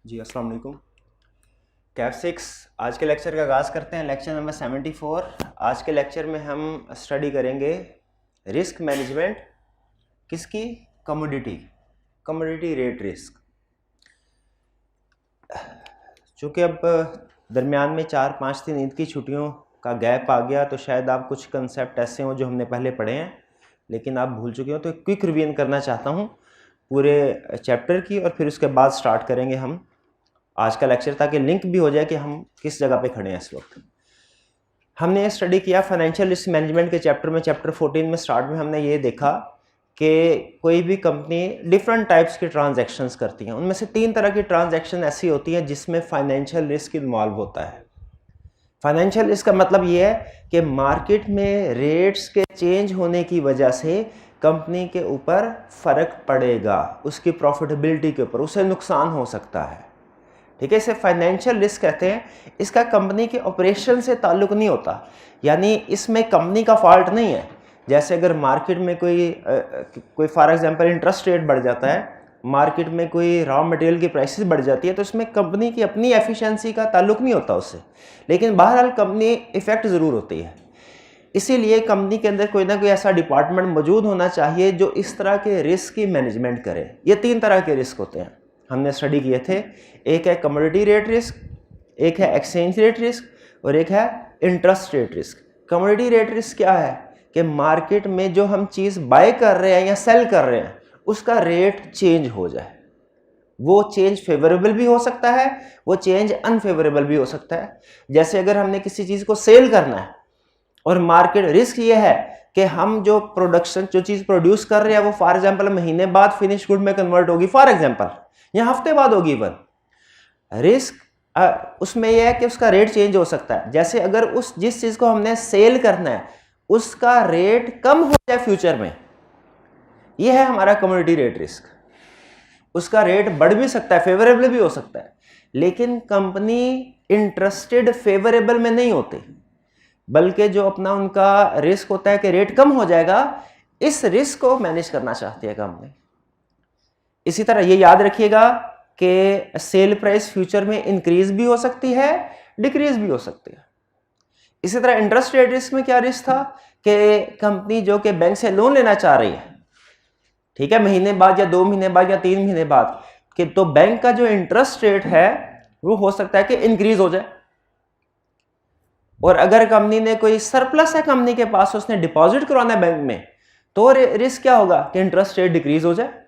जी अस्सलाम वालेकुम। कैफ 6 आज के लेक्चर का आगाज़ करते हैं। Lecture number 74। आज के लेक्चर में हम स्टडी करेंगे रिस्क मैनेजमेंट किसकी, कमोडिटी रेट रिस्क। चूँकि अब दरमियान में 4-5 दिन ईद की छुट्टियों का गैप आ गया तो शायद आप कुछ कंसेप्ट ऐसे हों जो हमने पहले पढ़े हैं लेकिन आप भूल चुके हो, तो क्विक रिवीजन करना चाहता हूँ पूरे चैप्टर की और फिर उसके बाद स्टार्ट करेंगे हम आज का लेक्चर, ताकि लिंक भी हो जाए कि हम किस जगह पे खड़े हैं इस वक्त। हमने स्टडी किया फाइनेंशियल रिस्क मैनेजमेंट के चैप्टर में, चैप्टर 14 में स्टार्ट में हमने ये देखा कि कोई भी कंपनी डिफरेंट टाइप्स के ट्रांजैक्शंस करती हैं। उनमें से 3 तरह की ट्रांजैक्शन ऐसी होती हैं जिसमें फाइनेंशियल रिस्क इन्वॉल्व होता है। फाइनेंशियल रिस्क का मतलब ये है कि मार्केट में रेट्स के चेंज होने की वजह से कंपनी के ऊपर फ़र्क पड़ेगा, उसकी प्रॉफिटेबिलिटी के ऊपर उसे नुकसान हो सकता है। ठीक है, इसे फाइनेंशियल रिस्क कहते हैं। इसका कंपनी के ऑपरेशन से ताल्लुक नहीं होता, यानी इसमें कंपनी का फॉल्ट नहीं है। जैसे अगर मार्केट में कोई फॉर एग्जांपल इंटरेस्ट रेट बढ़ जाता है, मार्केट में कोई रॉ मटेरियल की प्राइसेस बढ़ जाती है, तो इसमें कंपनी की अपनी एफिशिएंसी का ताल्लुक नहीं होता उससे, लेकिन बहरहाल कंपनी इफेक्ट ज़रूर होती है। इसीलिए कंपनी के अंदर कोई ना कोई ऐसा डिपार्टमेंट मौजूद होना चाहिए जो इस तरह के रिस्क की मैनेजमेंट करे। ये 3 तरह के रिस्क होते हैं, हमने स्टडी किए थे। एक है कमोडिटी रेट रिस्क, एक है एक्सचेंज रेट रिस्क और एक है interest rate risk. Commodity rate risk क्या है कि मार्केट में जो हम चीज़ बाय कर रहे हैं या सेल कर रहे हैं उसका रेट चेंज हो जाए। वो चेंज फेवरेबल भी हो सकता है, वो चेंज अनफेवरेबल भी हो सकता है। जैसे अगर हमने किसी चीज़ को सेल करना है और मार्केट रिस्क ये है कि हम जो चीज़ प्रोड्यूस कर रहे हैं वो फॉर एग्जांपल महीने बाद फिनिश गुड में कन्वर्ट होगी, फॉर एग्जांपल या हफ्ते बाद होगी। इवन रिस्क उसमें यह है कि उसका रेट चेंज हो सकता है। जैसे अगर जिस चीज़ को हमने सेल करना है उसका रेट कम हो जाए फ्यूचर में, यह है हमारा कमोडिटी रेट रिस्क। उसका रेट बढ़ भी सकता है, फेवरेबल भी हो सकता है, लेकिन कंपनी इंटरेस्टेड फेवरेबल में नहीं होती, बल्कि जो अपना उनका रिस्क होता है कि रेट कम हो जाएगा, इस रिस्क को मैनेज करना चाहती है कंपनी। इसी तरह ये याद रखिएगा कि सेल प्राइस फ्यूचर में इंक्रीज भी हो सकती है, डिक्रीज भी हो सकती है। इसी तरह इंटरेस्ट रेट रिस्क में क्या रिस्क था कि कंपनी जो कि बैंक से लोन लेना चाह रही है, ठीक है, महीने बाद या 2 महीने बाद या 3 महीने बाद, कि तो बैंक का जो इंटरेस्ट रेट है वो हो सकता है कि इंक्रीज हो जाए। और अगर कंपनी ने कोई सरप्लस है कंपनी के पास, उसने डिपॉजिट करवाना है बैंक में, तो रिस्क क्या होगा कि इंटरेस्ट रेट डिक्रीज हो जाए।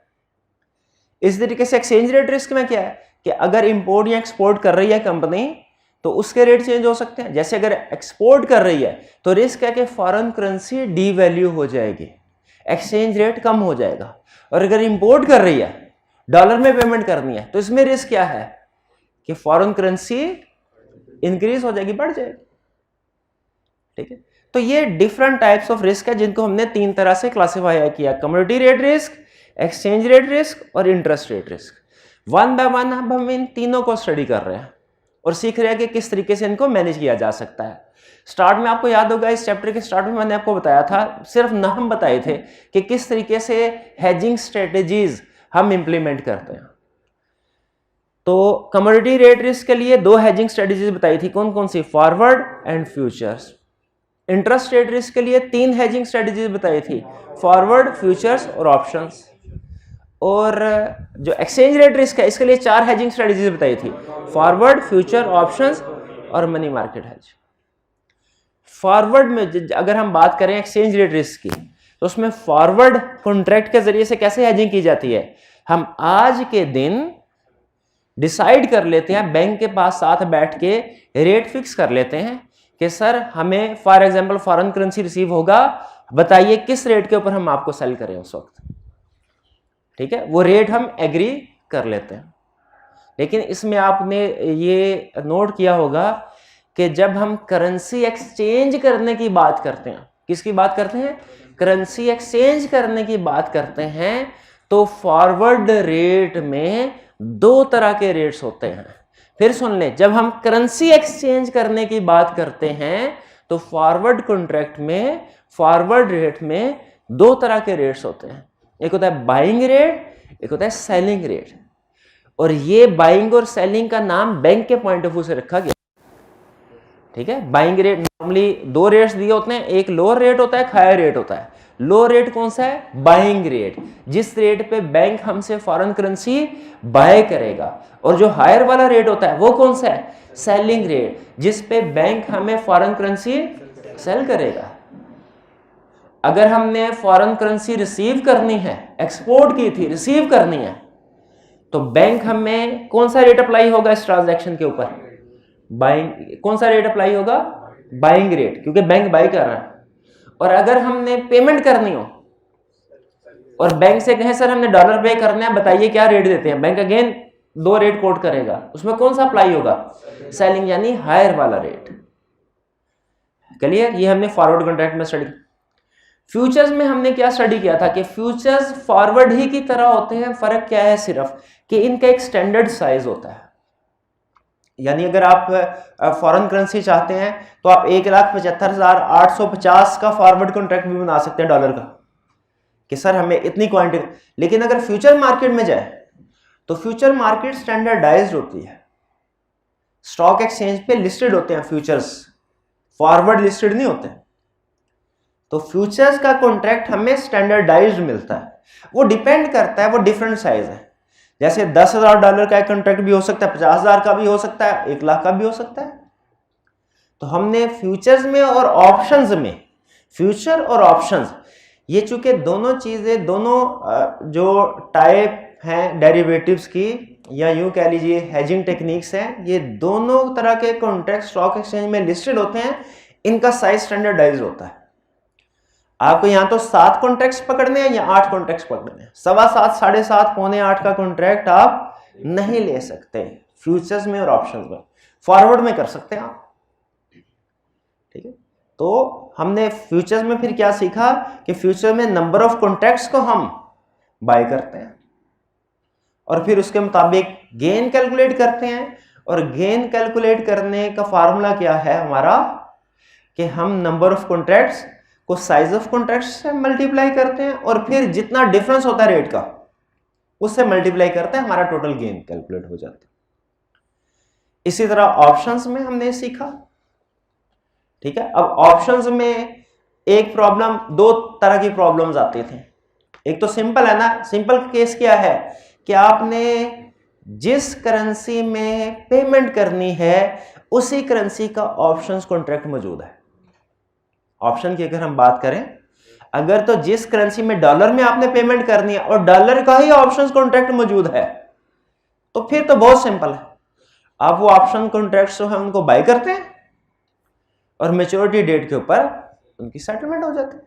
इस तरीके से एक्सचेंज रेट रिस्क में क्या है कि अगर इंपोर्ट या एक्सपोर्ट कर रही है कंपनी तो उसके रेट चेंज हो सकते हैं। जैसे अगर एक्सपोर्ट कर रही है तो रिस्क है कि फॉरेन करेंसी डीवैल्यू हो जाएगी, एक्सचेंज रेट कम हो जाएगा। और अगर इंपोर्ट कर रही है, डॉलर में पेमेंट करनी है, तो इसमें रिस्क क्या है कि फॉरेन करेंसी इंक्रीज हो जाएगी, बढ़ जाएगी। ठीक है, तो ये डिफरेंट टाइप्स ऑफ रिस्क है जिनको हमने 3 तरह से क्लासिफाई किया, commodity rate risk, exchange rate risk और interest rate risk. One by one अब हम इन तीनों को स्टडी कर रहे हैं और सीख रहे हैं कि किस तरीके से इनको मैनेज किया जा सकता है। स्टार्ट में आपको याद होगा, इस चैप्टर के स्टार्ट में मैंने आपको बताया था, सिर्फ नाम बताए थे कि किस तरीके से हेजिंग स्ट्रेटेजीज हम इंप्लीमेंट करते हैं। तो कमोडिटी रेट रिस्क के लिए 2 हेजिंग स्ट्रेटेजीज बताई थी, कौन कौन सी, forward and futures. Interest rate risk के लिए 3 हेजिंग स्ट्रेटेजीज बताई थी, फॉरवर्ड, फ्यूचर्स और ऑप्शंस। और जो एक्सचेंज रेट रिस्क है इसके लिए 4 हेजिंग स्ट्रेटेजीज बताई थी, फॉरवर्ड, फ्यूचर, ऑप्शंस और मनी मार्केट हेज। फॉरवर्ड में अगर हम बात करें एक्सचेंज रेट रिस्क की, तो उसमें फॉरवर्ड कॉन्ट्रैक्ट के जरिए से कैसे हेजिंग की जाती है, हम आज के दिन डिसाइड कर लेते हैं, बैंक के पास साथ बैठ के रेट फिक्स कर लेते हैं कि सर हमें for example foreign currency receive होगा, बताइए किस रेट के ऊपर हम आपको सेल करें उस वक्त। ठीक है, वो रेट हम एग्री कर लेते हैं। लेकिन इसमें आपने ये नोट किया होगा कि जब हम करेंसी एक्सचेंज करने की बात करते हैं, किसकी बात करते हैं, करेंसी एक्सचेंज करने की बात करते हैं, तो फॉरवर्ड रेट में 2 तरह के रेट्स होते हैं। फिर सुन ले, जब हम करेंसी एक्सचेंज करने की बात करते हैं तो फॉरवर्ड कॉन्ट्रैक्ट में, फॉरवर्ड रेट में 2 तरह के रेट्स होते हैं। एक होता है बाइंग रेट, एक होता है सेलिंग रेट। और ये बाइंग और सेलिंग का नाम बैंक के पॉइंट ऑफ व्यू से रखा गया। ठीक है, बाइंग रेट नॉर्मली दो रेट्स दिए होते हैं, एक लोअर रेट होता है, एक हायर रेट होता है। लो रेट कौन सा है? बाइंग रेट, जिस रेट पे बैंक हमसे फॉरेन करेंसी बाय करेगा। और जो हायर वाला रेट होता है वो कौन सा है? सेलिंग रेट, जिस पे बैंक हमें फॉरेन करेंसी सेल करेगा। अगर हमने फॉरेन करेंसी रिसीव करनी है, एक्सपोर्ट की थी, रिसीव करनी है, तो बैंक हमें कौन सा रेट अप्लाई होगा इस ट्रांजैक्शन के ऊपर? बाइंग। कौन सा रेट अप्लाई होगा? बाइंग रेट, क्योंकि बैंक बाय कर रहा है। और अगर हमने पेमेंट करनी हो और बैंक से कहें सर हमने डॉलर पे करना है, बताइए क्या रेट देते हैं, बैंक अगेन दो रेट कोट करेगा, उसमें कौन सा अप्लाई होगा? सेलिंग, यानी हायर वाला रेट। क्लियर? ये हमने फॉरवर्ड कॉन्ट्रैक्ट में स्टडी। फ्यूचर्स में हमने क्या स्टडी किया था कि फ्यूचर्स फॉरवर्ड ही की तरह होते हैं, फर्क क्या है सिर्फ कि इनका एक स्टैंडर्ड साइज होता है। यानी अगर आप फॉरेन करेंसी चाहते हैं तो आप 1,75,850 का फॉरवर्ड कॉन्ट्रैक्ट भी बना सकते हैं डॉलर का, कि सर हमें इतनी क्वांटिटी। लेकिन अगर फ्यूचर मार्केट में जाए तो फ्यूचर मार्केट स्टैंडर्डाइज्ड होती है, स्टॉक एक्सचेंज पे लिस्टेड होते हैं फ्यूचर्स, फॉरवर्ड लिस्टेड नहीं होते हैं। तो फ्यूचर्स का कॉन्ट्रैक्ट हमें स्टैंडर्डाइज्ड मिलता है। वो डिपेंड करता है, वो डिफरेंट साइज है। जैसे $10,000 का एक कॉन्ट्रैक्ट भी हो सकता है, 50,000 का भी हो सकता है, 1 लाख का भी हो सकता है। तो हमने फ्यूचर्स में और ऑप्शंस में, फ्यूचर और ऑप्शंस, ये चूंकि दोनों चीजें, दोनों जो टाइप हैं डेरिवेटिव्स की, या यूं कह लीजिए हेजिंग टेक्निक्स हैं, ये दोनों तरह के कॉन्ट्रैक्ट स्टॉक एक्सचेंज में लिस्टेड होते हैं। इनका साइज स्टैंडर्डाइज होता है। आपको यहां तो 7 कॉन्ट्रैक्ट्स पकड़ने हैं या 8 कॉन्ट्रैक्ट्स पकड़ने हैं। 7.25, 7.5, 7.25 का कॉन्ट्रैक्ट आप नहीं ले सकते फ्यूचर्स में और ऑप्शंस में। फॉरवर्ड में कर सकते हैं आप। ठीक है, तो हमने फ्यूचर्स में फिर क्या सीखा कि फ्यूचर में नंबर ऑफ कॉन्ट्रैक्ट्स को हम बाय करते हैं और फिर उसके मुताबिक गेन कैलकुलेट करते हैं। और गेन कैलकुलेट करने का फार्मूला क्या है हमारा, कि हम नंबर ऑफ कॉन्ट्रैक्ट्स को साइज ऑफ कॉन्ट्रैक्ट से मल्टीप्लाई करते हैं और फिर जितना डिफरेंस होता है रेट का उससे मल्टीप्लाई करते हैं, हमारा टोटल गेन कैलकुलेट हो जाता है। इसी तरह ऑप्शंस में हमने सीखा। ठीक है, अब ऑप्शंस में एक प्रॉब्लम, 2 तरह की प्रॉब्लम्स आती थी। एक तो सिंपल है ना, सिंपल केस क्या है कि आपने जिस करेंसी में पेमेंट करनी है उसी करेंसी का ऑप्शंस कॉन्ट्रैक्ट मौजूद है। ऑप्शन की अगर हम बात करें, अगर तो जिस करेंसी में डॉलर में आपने पेमेंट करनी है और डॉलर का ही ऑप्शंस कॉन्ट्रैक्ट मौजूद है, तो फिर तो बहुत सिंपल है। आप वो ऑप्शन कॉन्ट्रैक्ट्स जो है उनको बाय करते हैं और मैच्योरिटी डेट के ऊपर उनकी सेटलमेंट हो जाती है।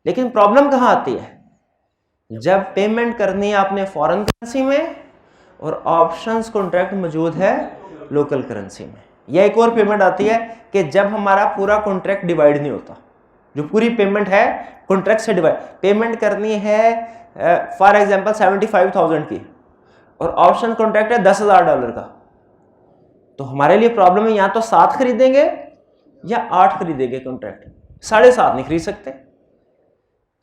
लेकिन प्रॉब्लम कहां आती है? जब पेमेंट करनी है आपने फॉरेन करेंसी में और ऑप्शंस कॉन्ट्रैक्ट मौजूद है लोकल करेंसी में। या एक और पेमेंट आती है कि जब हमारा पूरा कॉन्ट्रैक्ट डिवाइड नहीं होता, जो पूरी पेमेंट है कॉन्ट्रैक्ट से डिवाइड, पेमेंट करनी है फॉर एग्जांपल 75,000 की और ऑप्शन कॉन्ट्रैक्ट है $10,000 का, तो हमारे लिए प्रॉब्लम है, या तो 7 खरीदेंगे या 8 खरीदेंगे कॉन्ट्रैक्ट, 7.5 नहीं खरीद सकते।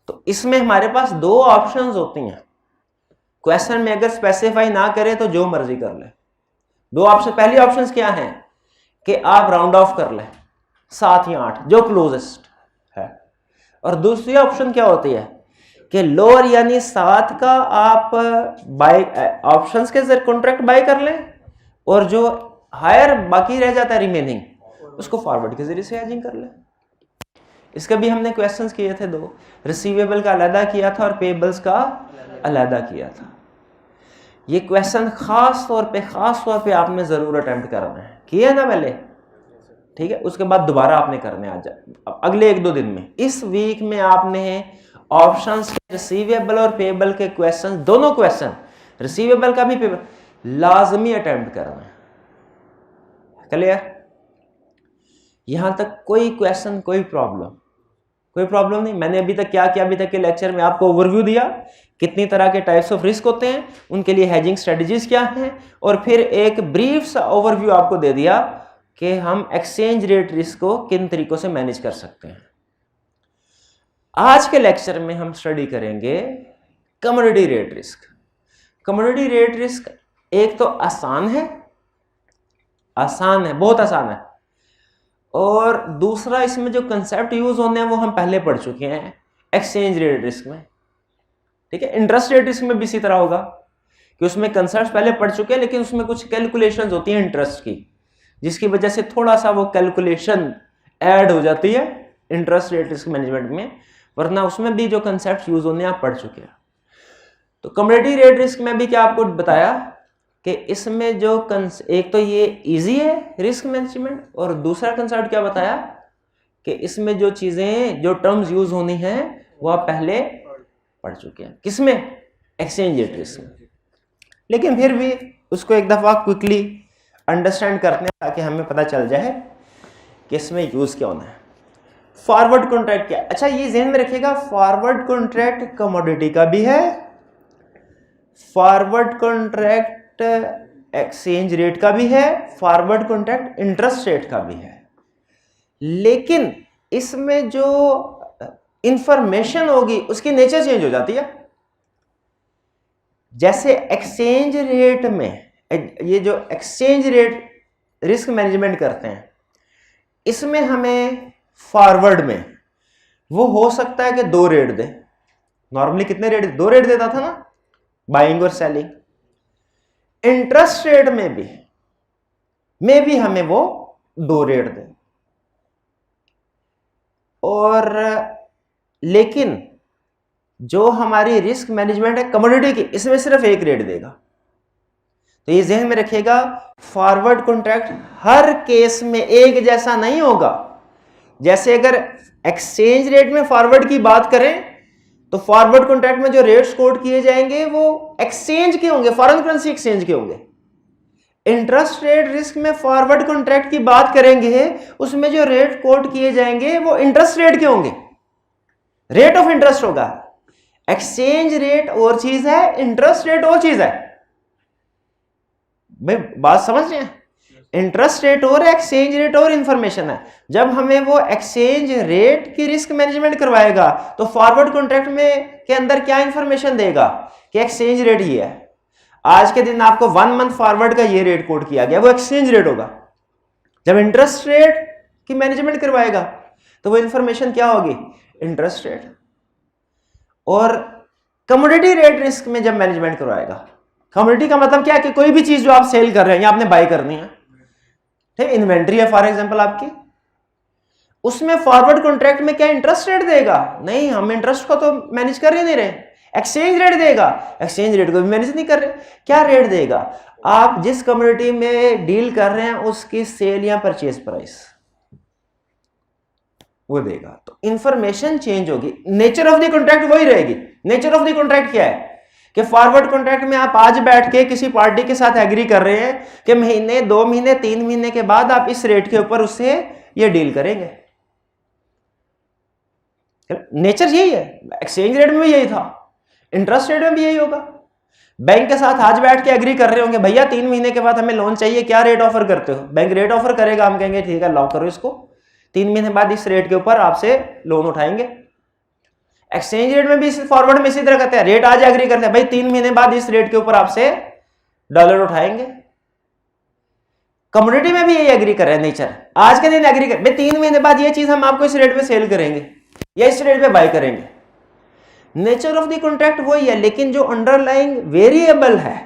तो इसमें हमारे पास 2 ऑप्शंस होती हैं। क्वेश्चन में अगर स्पेसिफाई ना करें तो जो मर्जी कर ले। 2 ऑप्शन, पहली ऑप्शन क्या है कि आप राउंड ऑफ कर लें 7 या 8 जो क्लोजेस्ट है, और दूसरी ऑप्शन क्या होती है कि लोअर यानी 7 का आप बाय ऑप्शंस के जरिए कॉन्ट्रैक्ट बाय कर लें और जो हायर बाकी रह जाता है रिमेनिंग उसको फॉरवर्ड के जरिए से हेजिंग कर लें। इसका भी हमने क्वेश्चंस किए थे 2, रिसीवेबल का अलहदा किया था और पेबल्स का अलहदा किया था। ये क्वेश्चन खास तौर पे आपने जरूर अटेम्प्ट करना है, किया है ना पहले? ठीक है, उसके बाद दोबारा आपने करने आज अगले 1-2 दिन में। इस वीक में आपने ऑप्शंस रिसीवेबल और पेबल के क्वेश्चन, दोनों क्वेश्चन रिसीवेबल का भी पेबल लाजमी अटेम्प्ट करना है। क्लियर? यहां तक कोई क्वेश्चन, कोई प्रॉब्लम नहीं। मैंने अभी तक क्या किया, अभी तक के लेक्चर में आपको ओवरव्यू दिया, कितनी तरह के टाइप्स ऑफ रिस्क होते हैं, उनके लिए हेजिंग स्ट्रेटजीज क्या हैं, और फिर एक ब्रीफ सा ओवरव्यू आपको दे दिया कि हम एक्सचेंज रेट रिस्क को किन तरीकों से मैनेज कर सकते हैं। आज के लेक्चर में हम स्टडी करेंगे commodity rate risk. Commodity rate risk एक तो आसान है, बहुत आसान है, और दूसरा इसमें जो कंसेप्ट यूज होने हैं वो हम पहले पढ़ चुके हैं एक्सचेंज रेट रिस्क में। ठीक है, इंटरेस्ट रेट रिस्क में भी इसी तरह होगा कि उसमें कंसेप्ट पहले पढ़ चुके हैं, लेकिन उसमें कुछ कैलकुलेशंस होती हैं इंटरेस्ट की, जिसकी वजह से थोड़ा सा वो कैलकुलेशन ऐड हो जाती है इंटरेस्ट रेट रिस्क मैनेजमेंट में, वरना उसमें भी जो कंसेप्ट यूज होने आप पढ़ चुके हैं। तो कमोडिटी रेट रिस्क में भी क्या आपको बताया कि इसमें जो एक तो ये इजी है रिस्क मैनेजमेंट, और दूसरा कंसेप्ट क्या बताया कि इसमें जो चीजें जो टर्म्स यूज होनी है वो आप पहले पढ़ चुके हैं। किसमें? एक्सचेंज रेट रिस्क में। लेकिन फिर भी उसको एक दफा क्विकली अंडरस्टैंड करते हैं ताकि हमें पता चल जाए कि इसमें यूज क्या होना है। फॉरवर्ड कॉन्ट्रैक्ट क्या? अच्छा, ये ध्यान में रखिएगा, फॉरवर्ड कॉन्ट्रैक्ट कमोडिटी का भी है, फॉरवर्ड कॉन्ट्रैक्ट एक्सचेंज रेट का भी है, फॉरवर्ड कॉन्ट्रैक्ट इंटरेस्ट रेट का भी है। लेकिन इसमें जो इंफॉर्मेशन होगी उसकी नेचर चेंज हो जाती है। जैसे एक्सचेंज रेट में, ये जो एक्सचेंज रेट रिस्क मैनेजमेंट करते हैं, इसमें हमें फॉरवर्ड में वो हो सकता है कि 2 रेट दे। नॉर्मली कितने रेट? 2 रेट देता था ना, बाइंग और सेलिंग। इंटरेस्ट रेट में भी हमें वो 2 रेट दे, और लेकिन जो हमारी रिस्क मैनेजमेंट है कमोडिटी की, इसमें सिर्फ 1 रेट देगा। तो ये ध्यान में रखिएगा, फॉरवर्ड कॉन्ट्रैक्ट हर केस में एक जैसा नहीं होगा। जैसे अगर एक्सचेंज रेट में फॉरवर्ड की बात करें तो फॉरवर्ड कॉन्ट्रैक्ट में जो रेट्स कोट किए जाएंगे वो एक्सचेंज के होंगे, फॉरेन करेंसी एक्सचेंज के होंगे। इंटरेस्ट रेट रिस्क में फॉरवर्ड कॉन्ट्रैक्ट की बात करेंगे, उसमें जो रेट कोट किए जाएंगे वो इंटरेस्ट रेट के होंगे, रेट ऑफ इंटरेस्ट होगा। एक्सचेंज रेट और चीज है, इंटरेस्ट रेट और चीज है। भाई बात समझ रहे हैं? इंटरेस्ट रेट और एक्सचेंज रेट और इंफॉर्मेशन है। जब हमें वो एक्सचेंज रेट की रिस्क मैनेजमेंट करवाएगा तो फॉरवर्ड कॉन्ट्रैक्ट में के अंदर क्या इंफॉर्मेशन देगा कि एक्सचेंज रेट ही है। आज के दिन आपको 1 मंथ फॉरवर्ड का ये रेट कोड किया गया, वो एक्सचेंज रेट होगा। जब इंटरेस्ट रेट की मैनेजमेंट करवाएगा तो वो इंफॉर्मेशन क्या होगी? Interest rate. और कमोडिटी रेट रिस्क में जब मैनेजमेंट करवाएगा, कमोडिटी का मतलब क्या है कि कोई भी चीज जो आप सेल कर रहे हैं या आपने बाय करनी है, ठीक, इन्वेंट्री है फॉर एग्जांपल आपकी, उसमें फॉरवर्ड कॉन्ट्रैक्ट में क्या इंटरेस्ट रेट देगा? नहीं, हम इंटरेस्ट को तो मैनेज कर ही नहीं रहे, एक्सचेंज रेट देगा। एक्सचेंज रेट को भी मैनेज नहीं कर रहे। क्या रेट देगा? आप जिस कमोडिटी में डील कर रहे हैं उसकी सेल या परचेज प्राइस वो देगा। तो इंफॉर्मेशन चेंज होगी, नेचर ऑफ द कॉन्ट्रैक्ट वही रहेगी। नेचर ऑफ द कॉन्ट्रैक्ट क्या है कि फॉरवर्ड कॉन्ट्रैक्ट में आप आज बैठ के किसी पार्टी के साथ एग्री कर रहे हैं कि महीने, 2 महीने, 3 महीने के बाद आप इस रेट के ऊपर उससे ये डील करेंगे। नेचर यही है। एक्सचेंज रेट में भी यही था, इंटरेस्ट रेट में भी यही होगा। बैंक के साथ आज बैठ के एग्री कर रहे होंगे, भैया 3 महीने के बाद हमें लोन चाहिए, क्या रेट ऑफर करते हो? बैंक रेट ऑफर करेगा, हम कहेंगे ठीक है लॉक करो इसको, 3 महीने बाद इस रेट के ऊपर आपसे लोन उठाएंगे। एक्सचेंज रेट में भी फॉरवर्ड में इसी तरह करते हैं, रेट आज एग्री करते हैं, भाई 3 महीने बाद इस रेट के ऊपर आपसे डॉलर उठाएंगे। कमोडिटी में भी यही एग्री कर रहे हैं नेचर, आज के दिन एग्री कर, भाई 3 महीने बाद ये चीज हम आपको इस रेट पे सेल करेंगे या इस रेट पे बाय करेंगे। नेचर ऑफ द कॉन्ट्रैक्ट वही है, लेकिन जो अंडरलाइंग वेरिएबल है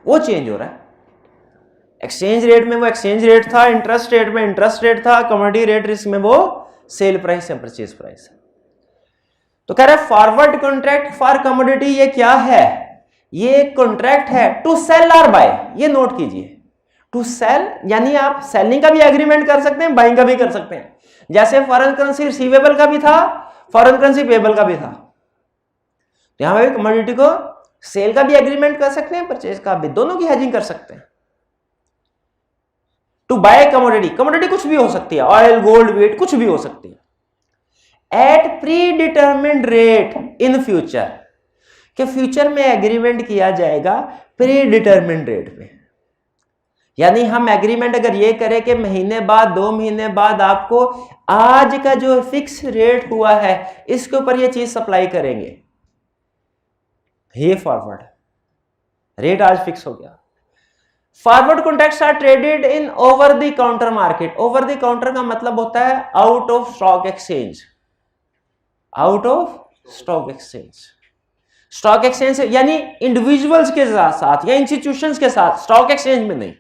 वो चेंज हो रहा है। एक्सचेंज रेट में वो एक्सचेंज रेट था, इंटरेस्ट रेट में इंटरेस्ट रेट था, कमोडिटी रेट रिस्क में वो सेल प्राइस या परचेज प्राइस है। तो कह रहे फॉरवर्ड कॉन्ट्रैक्ट फॉर कमोडिटी ये क्या है? ये एक कॉन्ट्रैक्ट है टू सेल और बाय। ये नोट कीजिए, टू सेल यानी आप सेलिंग का भी एग्रीमेंट कर सकते हैं, बाइंग का भी कर सकते हैं। जैसे फॉरेन करेंसी रिसीवेबल का भी था, फॉरेन करेंसी पेबल का भी था। तो यहां पे कमोडिटी को सेल का भी एग्रीमेंट कर सकते हैं, परचेज का भी, दोनों की हेजिंग कर सकते हैं। टू बाय कमोडिटी, कमोडिटी कुछ भी हो सकती है, ऑयल, गोल्ड, वेट, कुछ भी हो सकती है। At predetermined rate in future, के फ्यूचर में एग्रीमेंट किया जाएगा प्री डिटर्मिन्ड रेट पे। यानी हम एग्रीमेंट अगर ये करें कि महीने बाद, 2 महीने बाद आपको आज का जो फिक्स रेट हुआ है इसके ऊपर ये चीज सप्लाई करेंगे, ये फॉरवर्ड। रेट आज फिक्स हो गया। Forward contracts are traded in over the counter market. Over the counter का मतलब होता है out of stock exchange, out of stock exchange. Stock exchange यानी इंडिविजुअल्स के साथ या इंस्टीट्यूशंस के साथ, स्टॉक एक्सचेंज में नहीं।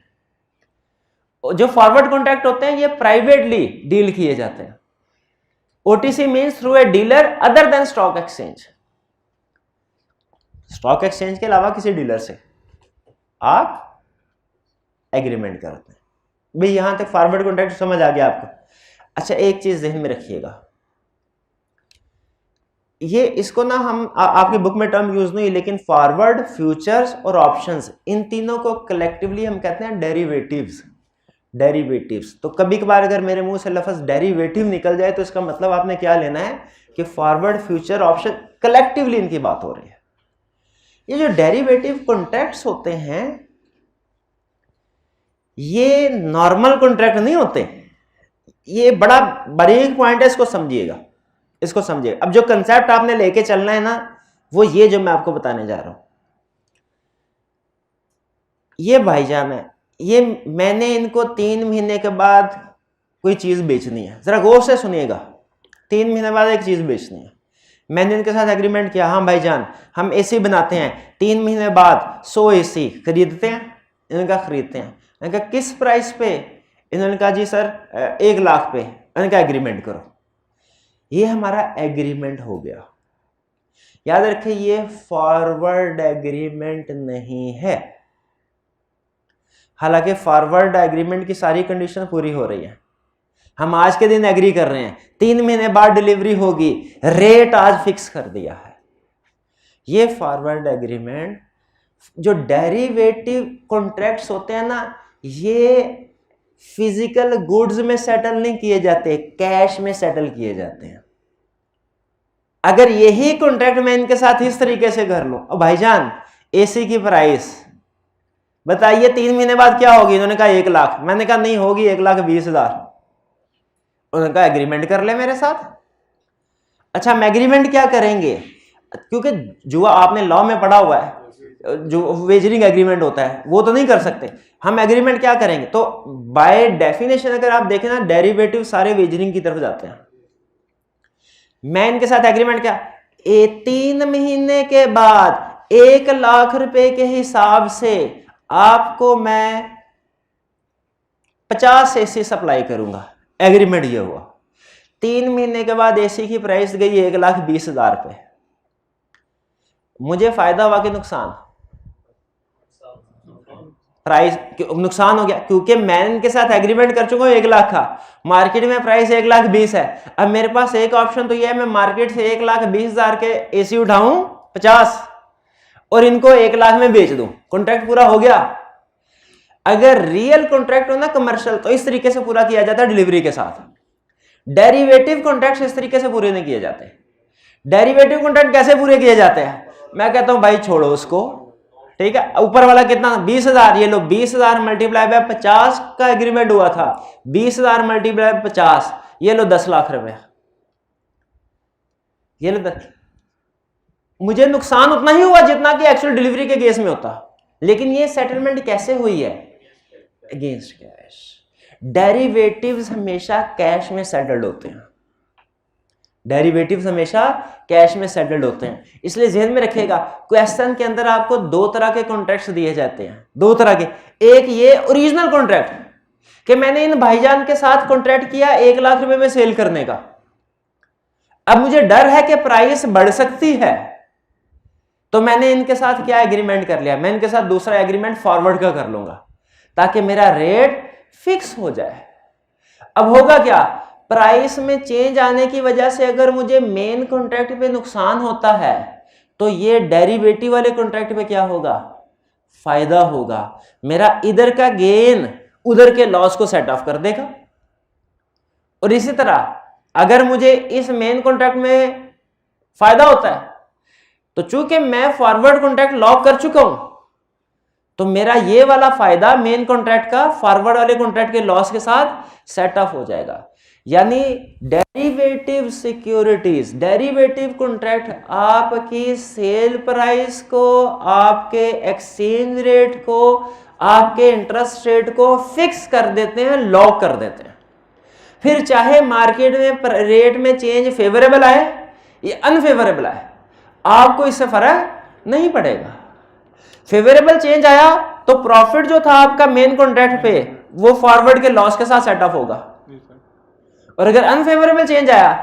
जो फॉरवर्ड कॉन्ट्रैक्ट होते हैं ये प्राइवेटली डील किए जाते हैं। OTC means through a dealer other than stock exchange. Stock exchange के अलावा किसी डीलर से आप एग्रीमेंट करते हैं। भाई यहां तक फॉरवर्ड कॉन्ट्रैक्ट समझ आ गया आपको? अच्छा, एक चीज ध्यान में रखिएगा, ये इसको ना हम आपकी बुक में टर्म यूज नहीं, लेकिन फॉरवर्ड, फ्यूचर्स और ऑप्शंस, इन तीनों को कलेक्टिवली हम कहते हैं डेरिवेटिव्स। डेरिवेटिव्स। तो कभी कभार अगर मेरे मुंह से लफ्ज डेरिवेटिव निकल जाए तो इसका मतलब आपने क्या लेना है कि फॉरवर्ड, फ्यूचर, ऑप्शन कलेक्टिवली इनकी बात हो रही है। ये जो डेरिवेटिव कॉन्ट्रैक्ट्स होते हैं ये नॉर्मल कॉन्ट्रैक्ट नहीं होते। ये बड़ा बारीक पॉइंट है, इसको समझिएगा, इसको समझिएगा। अब जो कंसेप्ट आपने लेके चलना है ना वो ये जो मैं आपको बताने जा रहा हूं। ये भाईजान है, ये मैंने इनको 3 महीने के बाद कोई चीज बेचनी है, जरा गौर से सुनिएगा। 3 महीने बाद एक चीज बेचनी है, मैंने इनके साथ एग्रीमेंट किया, हाँ भाईजान हम एसी बनाते हैं, 3 महीने बाद 100 एसी खरीदते हैं। इनका खरीदते हैं, इनका किस प्राइस पे? इन्होंने कहा जी सर 1 लाख पे। इनका एग्रीमेंट करो। ये हमारा एग्रीमेंट हो गया। याद रखिए ये फॉरवर्ड एग्रीमेंट नहीं है। हालांकि फॉरवर्ड एग्रीमेंट की सारी कंडीशन पूरी हो रही है। हम आज के दिन एग्री कर रहे हैं, 3 महीने बाद डिलीवरी होगी, रेट आज फिक्स कर दिया है। ये फॉरवर्ड एग्रीमेंट। जो डेरिवेटिव कॉन्ट्रैक्ट्स होते हैं ना ये फिजिकल गुड्स में सेटल नहीं किए जाते, कैश में सेटल किए जाते हैं। अगर यही कॉन्ट्रैक्ट मैं इनके साथ इस तरीके से कर लूं, अब भाईजान एसी की प्राइस बताइए 3 महीने बाद क्या होगी? इन्होंने कहा 1 लाख। मैंने कहा नहीं होगी 1,20,000। उन्होंने कहा एग्रीमेंट कर ले मेरे साथ। अच्छा, हम एग्रीमेंट क्या करेंगे? क्योंकि जो आपने लॉ में पढ़ा हुआ है, जो वेजरिंग एग्रीमेंट होता है वो तो नहीं कर सकते। हम एग्रीमेंट क्या करेंगे? तो बाय डेफिनेशन अगर आप देखें ना डेरिवेटिव सारे वेजरिंग की तरफ जाते हैं। मैं इनके साथ एग्रीमेंट क्या, 3 महीने के बाद 1 लाख रुपए के हिसाब से आपको मैं 50 एसी सप्लाई करूंगा। एग्रीमेंट ये हुआ। 3 महीने के बाद एसी की प्राइस गई 1,20,000 पे। मुझे फायदा हुआ कि नुकसान? प्राइस नुकसान हो गया, क्योंकि मैं इनके साथ एग्रीमेंट कर चुका हूं 1 लाख का। मार्केट में प्राइस 1,20,000 है। अब मेरे पास एक ऑप्शन तो यह है मैं मार्केट से 1,20,000 के एसी उठाऊं 50 और इनको 1 लाख में बेच दूं। कॉन्ट्रैक्ट पूरा हो गया। अगर रियल कॉन्ट्रैक्ट हो ना कमर्शियल तो इस तरीके से पूरा किया जाता है डिलीवरी के साथ। डेरिवेटिव कॉन्ट्रैक्ट इस तरीके से पूरे नहीं किए जाते। डेरिवेटिव कॉन्ट्रैक्ट कैसे पूरे किए जाते हैं? मैं कहता हूं भाई छोड़ो उसको, ठीक है, ऊपर वाला कितना 20,000, ये लो 20,000 मल्टीप्लाई बाय 50 का एग्रीमेंट हुआ था, 20,000 मल्टीप्लाई 50, ये लो 10 लाख रुपए। ये लो 10। मुझे नुकसान उतना ही हुआ जितना कि एक्चुअल डिलीवरी के केस में होता, लेकिन ये सेटलमेंट कैसे हुई है? Against cash. डेरिवेटिव्स हमेशा कैश में सेटल्ड होते हैं। डेरिवेटिव्स हमेशा कैश में सेटल्ड होते हैं। इसलिए ध्यान में रखिएगा क्वेश्चन के अंदर आपको 2 तरह के कॉन्ट्रैक्ट्स दिए जाते हैं, 2 तरह के। एक ये ओरिजिनल कॉन्ट्रैक्ट कि मैंने इन भाईजान के साथ कॉन्ट्रैक्ट किया 1 लाख रुपए में सेल करने का। अब मुझे डर है कि प्राइस बढ़ सकती है, तो मैंने इनके साथ क्या एग्रीमेंट कर लिया, मैं इनके साथ दूसरा एग्रीमेंट फॉरवर्ड का कर लूंगा ताकि मेरा रेट फिक्स हो जाए। अब होगा क्या, प्राइस में चेंज आने की वजह से अगर मुझे मेन कॉन्ट्रैक्ट पे नुकसान होता है तो ये डेरिवेटिव वाले कॉन्ट्रैक्ट पे क्या होगा? फायदा होगा। मेरा इधर का गेन उधर के लॉस को सेट ऑफ कर देगा। और इसी तरह अगर मुझे इस मेन कॉन्ट्रैक्ट में फायदा होता है तो चूंकि मैं फॉरवर्ड कॉन्ट्रैक्ट लॉक कर चुका हूं तो मेरा ये वाला फायदा मेन कॉन्ट्रैक्ट का फॉरवर्ड वाले कॉन्ट्रैक्ट के लॉस के साथ सेट ऑफ हो जाएगा। यानी डेरिवेटिव सिक्योरिटीज, डेरिवेटिव कॉन्ट्रैक्ट आपकी सेल प्राइस को, आपके एक्सचेंज रेट को, आपके इंटरेस्ट रेट को फिक्स कर देते हैं, लॉक कर देते हैं। फिर चाहे मार्केट में रेट में चेंज फेवरेबल आए या अनफेवरेबल आए, आपको इससे फर्क नहीं पड़ेगा। फेवरेबल चेंज आया तो प्रॉफिट जो था आपका मेन कॉन्ट्रैक्ट पे वो फॉरवर्ड के लॉस के साथ सेटअप होगा, और अगर अनफेवरेबल चेंज आया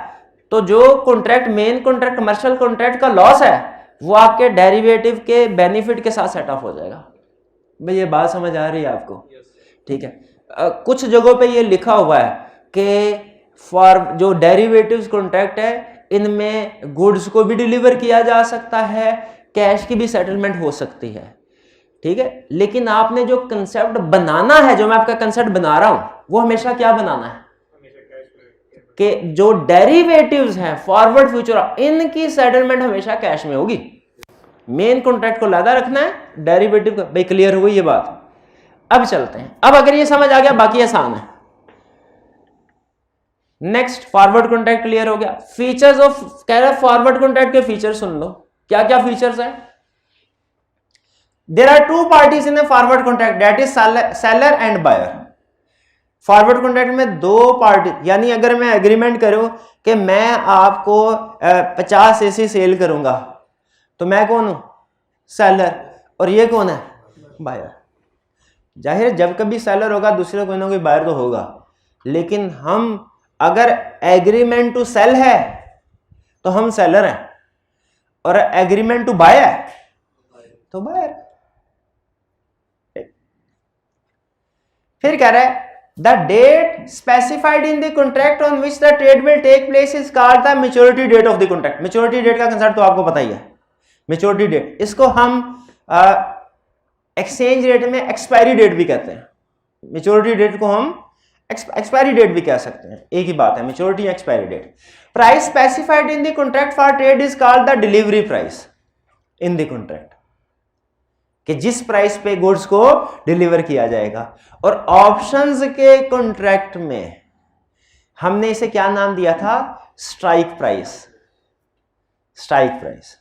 तो जो contract main contract commercial contract का लॉस है वो आपके डेरिवेटिव के बेनिफिट के साथ सेटअप हो जाएगा। भाई ये बात समझ आ रही है आपको? ठीक है। कुछ जगहों पे ये लिखा हुआ है कि फॉर जो डेरिवेटिव्स कॉन्ट्रैक्ट है इनमें गुड्स को भी डिलीवर किया जा सकता है, कैश की भी सेटलमेंट हो सकती है। ठीक है, लेकिन आपने जो कंसेप्ट बनाना है, जो मैं आपका कंसेप्ट बना रहा हूं, वो हमेशा क्या बनाना है कि जो डेरिवेटिव्स हैं फॉरवर्ड फ्यूचर, इनकी सेटलमेंट हमेशा कैश में होगी। मेन कॉन्ट्रैक्ट को लादा रखना है, डेरिवेटिव का। भाई क्लियर हो गई ये बात? अब चलते हैं। अब अगर ये समझ आ गया बाकी आसान है। नेक्स्ट, फॉरवर्ड कॉन्ट्रैक्ट क्लियर हो गया। फीचर्स ऑफ, कह रहा है फॉरवर्ड कॉन्ट्रैक्ट के फीचर सुन लो, क्या क्या फीचर्स है। There are two parties in a forward contract, that is seller and buyer. Forward contract में दो पार्टी, यानी अगर मैं एग्रीमेंट करूं कि मैं आपको 50 एसी सेल करूंगा, तो मैं कौन हूं? सेलर, और ये कौन है? बायर। जाहिर है जब कभी सेलर होगा दूसरे कोई ना कोई बायर तो होगा, लेकिन हम अगर एग्रीमेंट टू सेल है तो हम सेलर हैं, और एग्रीमेंट टू बाय है तो बायर। फिर कह रहा है the date specified in the contract on which the trade will take place is called the maturity date of the contract. Maturity date का कंसेप्ट तो आपको पता ही है। मैच्योरिटी डेट, इसको हम एक्सचेंज रेट में एक्सपायरी डेट भी कहते हैं। मैच्योरिटी डेट को हम एक्सपायरी डेट भी कह सकते हैं, एक ही बात है, maturity expiry date. Price specified in the contract for trade is called the delivery price in the contract, कि जिस प्राइस पे गुड्स को डिलीवर किया जाएगा। और ऑप्शंस के कॉन्ट्रैक्ट में हमने इसे क्या नाम दिया था? Strike price. Strike price.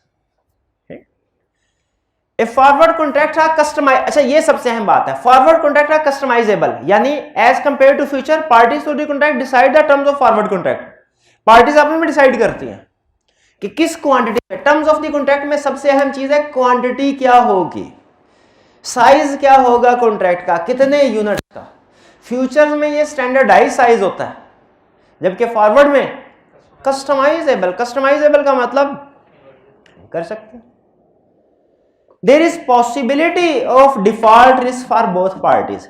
A forward contract are customise, अच्छा ये सबसे अहम बात है, फॉरवर्ड कॉन्ट्रैक्ट आर कस्टमाइजेबल, यानी as compare to future parties to the contract decide the terms of forward contract. Parties आपस में डिसाइड करती हैं कि किस क्वांटिटी में। टर्म्स ऑफ द कॉन्ट्रैक्ट में सबसे अहम चीज है क्वांटिटी क्या होगी, साइज क्या होगा कॉन्ट्रैक्ट का, कितने यूनिट का। फ्यूचर्स में ये स्टैंडर्डाइज साइज होता है, जबकि फॉरवर्ड में कस्टमाइजेबल। कस्टमाइजेबल का मतलब कर सकते हैं। There is possibility of default risk for both parties.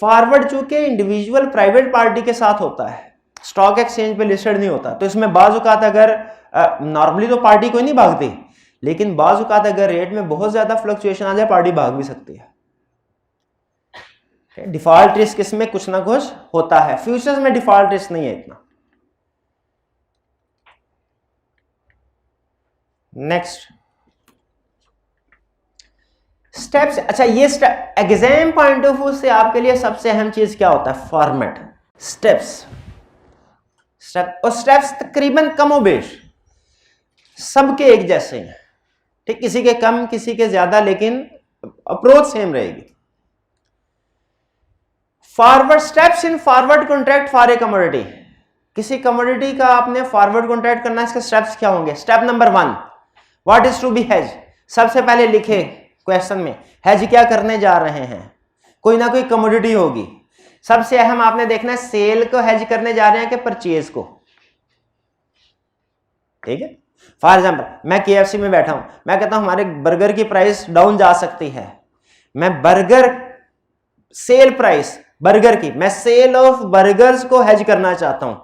Forward चूंकि इंडिविजुअल प्राइवेट पार्टी के साथ होता है, स्टॉक एक्सचेंज पे लिस्टेड नहीं होता, तो इसमें बाज़ औक़ात अगर नॉर्मली तो पार्टी कोई नहीं भागती, लेकिन बाज़ औक़ात अगर रेट में बहुत ज्यादा फ्लक्चुएशन आ जाए पार्टी भाग भी सकती है। डिफॉल्ट रिस्क इसमें कुछ ना कुछ होता है, फ्यूचर्स में डिफॉल्ट रिस्क नहीं है इतना। नेक्स्ट स्टेप्स, अच्छा ये एग्जाम पॉइंट ऑफ व्यू से आपके लिए सबसे अहम चीज क्या होता है? Format, steps. और स्टेप्स तकरीबन कमोबेश सबके एक जैसे हैं, ठीक, किसी के कम किसी के ज्यादा, लेकिन अप्रोच सेम रहेगी। Forward steps in forward contract for a commodity. किसी कमोडिटी का आपने फॉरवर्ड कॉन्ट्रैक्ट करना है, इसके स्टेप्स क्या होंगे? Step number 1, what is to be hedge. सबसे पहले लिखे क्वेश्चन में हेज क्या करने जा रहे हैं, कोई ना कोई कमोडिटी होगी। सबसे अहम आपने देखना है सेल को हेज करने जा रहे हैं कि परचेज को। ठीक है, फॉर एग्जाम्पल मैं KFC में बैठा हूं, मैं कहता हूं हमारे बर्गर की प्राइस डाउन जा सकती है, मैं बर्गर सेल प्राइस बर्गर की, मैं सेल ऑफ बर्गर्स को हेज करना चाहता हूं,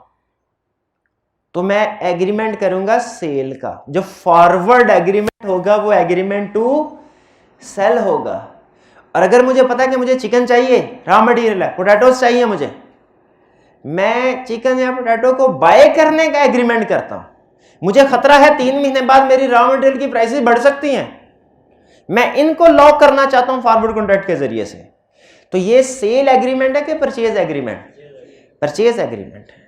तो मैं एग्रीमेंट करूंगा सेल का। जो फॉरवर्ड एग्रीमेंट होगा वो एग्रीमेंट टू सेल होगा। और अगर मुझे पता है कि मुझे चिकन चाहिए, रॉ मटेरियल है, पोटैटोस चाहिए मुझे, मैं चिकन या पोटैटो को बाय करने का एग्रीमेंट करता हूं। मुझे खतरा है 3 महीने बाद मेरी रॉ मटेरियल की प्राइसेस बढ़ सकती हैं, मैं इनको लॉक करना चाहता हूं फॉरवर्ड कॉन्ट्रैक्ट के जरिए से। तो ये सेल एग्रीमेंट है कि परचेज एग्रीमेंट? परचेज एग्रीमेंट है।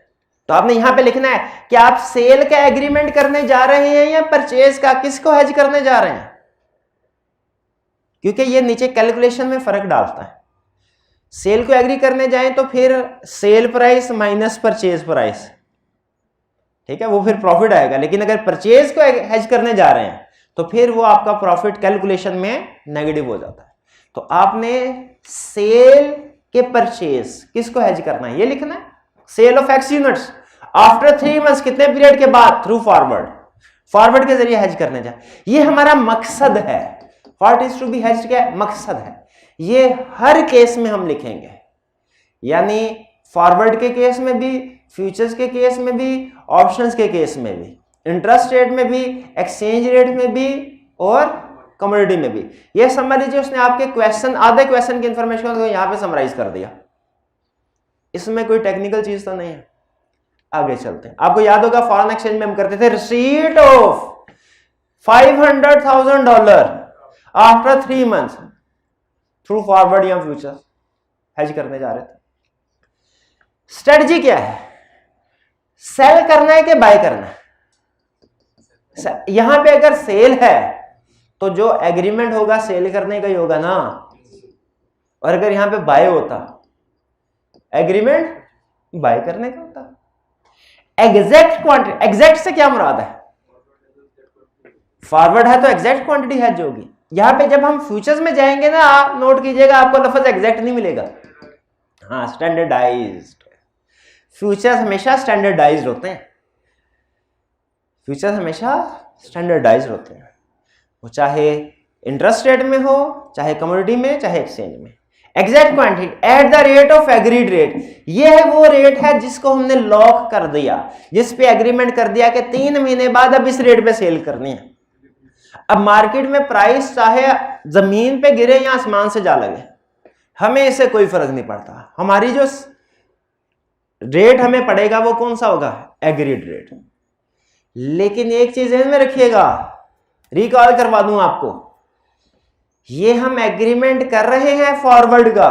तो आपने यहां पे लिखना है कि आप सेल का एग्रीमेंट करने जा रहे हैं या परचेज का, किसको हेज करने जा रहे हैं, क्योंकि ये नीचे कैलकुलेशन में फर्क डालता है। सेल को एग्री करने जाएं तो फिर sale price minus purchase price, ठीक है, वो फिर प्रॉफिट आएगा। लेकिन अगर परचेज को हेज करने जा रहे हैं तो फिर वो आपका प्रॉफिट कैलकुलेशन में नेगेटिव हो जाता है। तो आपने सेल के परचेज किसको हेज करना है ये लिखना है, sale of X units after 3 months, कितने पीरियड के बाद, थ्रू फॉरवर्ड, फॉरवर्ड के जरिए हेज करने जा, ये हमारा मकसद है। What is to be hedged क्या है, मकसद है। ये हर केस में हम लिखेंगे, यानी फॉरवर्ड के केस में भी, फ्यूचर्स के केस में भी, ऑप्शंस के केस में भी, इंटरेस्ट रेट में भी, एक्सचेंज रेट में भी और कमोडिटी में भी। ये समझ लीजिए उसने आपके क्वेश्चन, आधे क्वेश्चन की इंफॉर्मेशन को यहां पे समराइज कर दिया, इसमें कोई टेक्निकल चीज तो नहीं है। आगे चलते हैं। आपको याद होगा फॉरेन एक्सचेंज में हम करते थे receipt of $500,000 after 3 months through forward या फ्यूचर हेज करने जा रहे थे। स्ट्रेटजी क्या है, सेल करना है कि बाय करना है। यहां पे अगर सेल है तो जो एग्रीमेंट होगा सेल करने का ही होगा ना, और अगर यहां पे बाय होता, एग्रीमेंट बाय करने का होता। एग्जैक्ट क्वांटिटी, एग्जैक्ट से क्या मुराद है, फॉरवर्ड है तो एग्जैक्ट क्वांटिटी है जो होगी। यहां पे जब हम फ्यूचर्स में जाएंगे ना, आप नोट कीजिएगा आपको लफ्ज एग्जैक्ट नहीं मिलेगा, हाँ स्टैंडर्डाइज्ड। फ्यूचर्स हमेशा स्टैंडर्डाइज्ड होते हैं, फ्यूचर्स हमेशा स्टैंडर्डाइज्ड होते हैं, वो चाहे इंटरेस्ट रेट में हो, चाहे कमोडिटी में, चाहे एक्सचेंज में। Exact quantity eight the rate of agreed rate, ये है वो रेट है जिसको हमने लॉक कर दिया, जिस पे एग्रीमेंट कर दिया कि 3 महीने बाद अब इस रेट पे सेल करनी है। अब मार्केट में प्राइस चाहे जमीन पे गिरे या आसमान से जा लगे, हमें इससे कोई फर्क नहीं पड़ता। हमारी जो रेट हमें पड़ेगा वो कौन सा होगा, एग्रीड रेट। लेकिन एक चीज ध्यान में रखिएगा, रिकॉल करवा दूं आपको, ये हम एग्रीमेंट कर रहे हैं फॉरवर्ड का,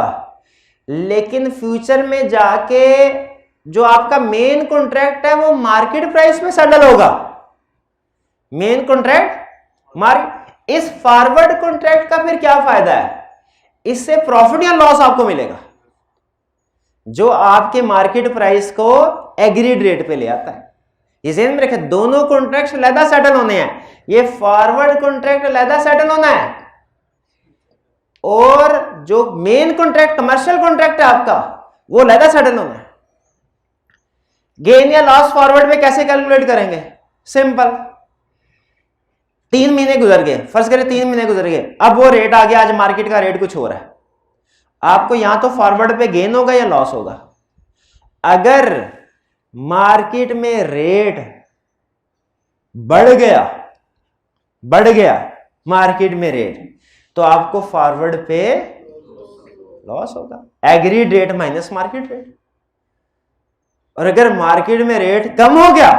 लेकिन फ्यूचर में जाके जो आपका मेन कॉन्ट्रैक्ट है वो मार्केट प्राइस पे सेटल होगा। मेन कॉन्ट्रैक्ट मार्केट, इस फॉरवर्ड कॉन्ट्रैक्ट का फिर क्या फायदा है, इससे प्रॉफिट या लॉस आपको मिलेगा, जो आपके मार्केट प्राइस को एग्रीड रेट पे ले आता है। ये ध्यान में रखें, दोनों कॉन्ट्रैक्ट अलहदा सेटल होने हैं। ये फॉरवर्ड कॉन्ट्रैक्ट अलहदा सेटल होना है, और जो मेन कॉन्ट्रैक्ट कमर्शियल कॉन्ट्रैक्ट है आपका वो अलहदा सेटल होना है। गेन या लॉस फॉरवर्ड में कैसे कैलकुलेट करेंगे, सिंपल, 3 महीने गुजर गए, फर्ज करें 3 महीने गुजर गए, अब वो रेट आ गया, आज मार्केट का रेट कुछ हो रहा है, आपको यहां तो फॉरवर्ड पे गेन होगा या लॉस होगा। अगर मार्केट में रेट बढ़ गया मार्केट में रेट, तो आपको फॉरवर्ड पे लॉस होगा, agreed rate minus market rate. और अगर मार्केट में रेट कम हो गया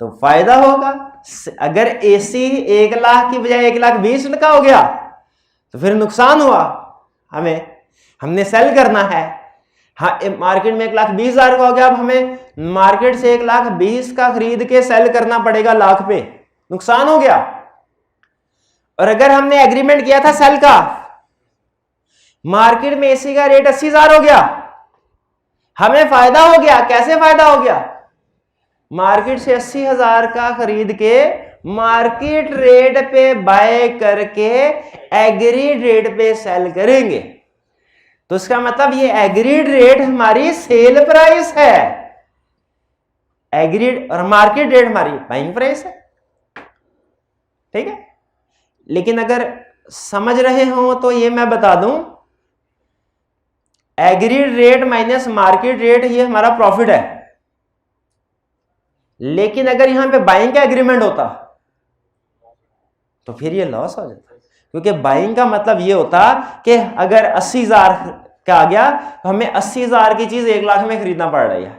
तो फायदा होगा। अगर एसी 1 लाख की बजाय 1,20,000 का हो गया तो फिर नुकसान हुआ, हमने सेल करना है, हाँ मार्केट में 1,20,000 का हो गया, अब हमें मार्केट से 1,20,000 का खरीद के सेल करना पड़ेगा लाख पे, नुकसान हो गया। और अगर हमने एग्रीमेंट किया था सेल का, मार्केट में एसी का रेट 80,000 हो गया, हमें फायदा हो गया। कैसे फायदा हो गया, मार्केट से 80,000 का खरीद के मार्केट रेट पे बाय करके एग्रीड रेट पे सेल करेंगे, तो इसका मतलब ये एग्रीड रेट हमारी सेल प्राइस है, एग्रीड, और मार्केट रेट हमारी बाइंग प्राइस है, ठीक है। लेकिन अगर समझ रहे हो तो ये मैं बता दूं, agreed rate minus market rate ये हमारा प्रॉफिट है। लेकिन अगर यहां पे बाइंग का एग्रीमेंट होता तो फिर ये लॉस हो जाता, क्योंकि बाइंग का मतलब ये होता कि अगर 80,000 का आ गया तो हमें 80,000 की चीज 1 लाख में खरीदना पड़ रही है।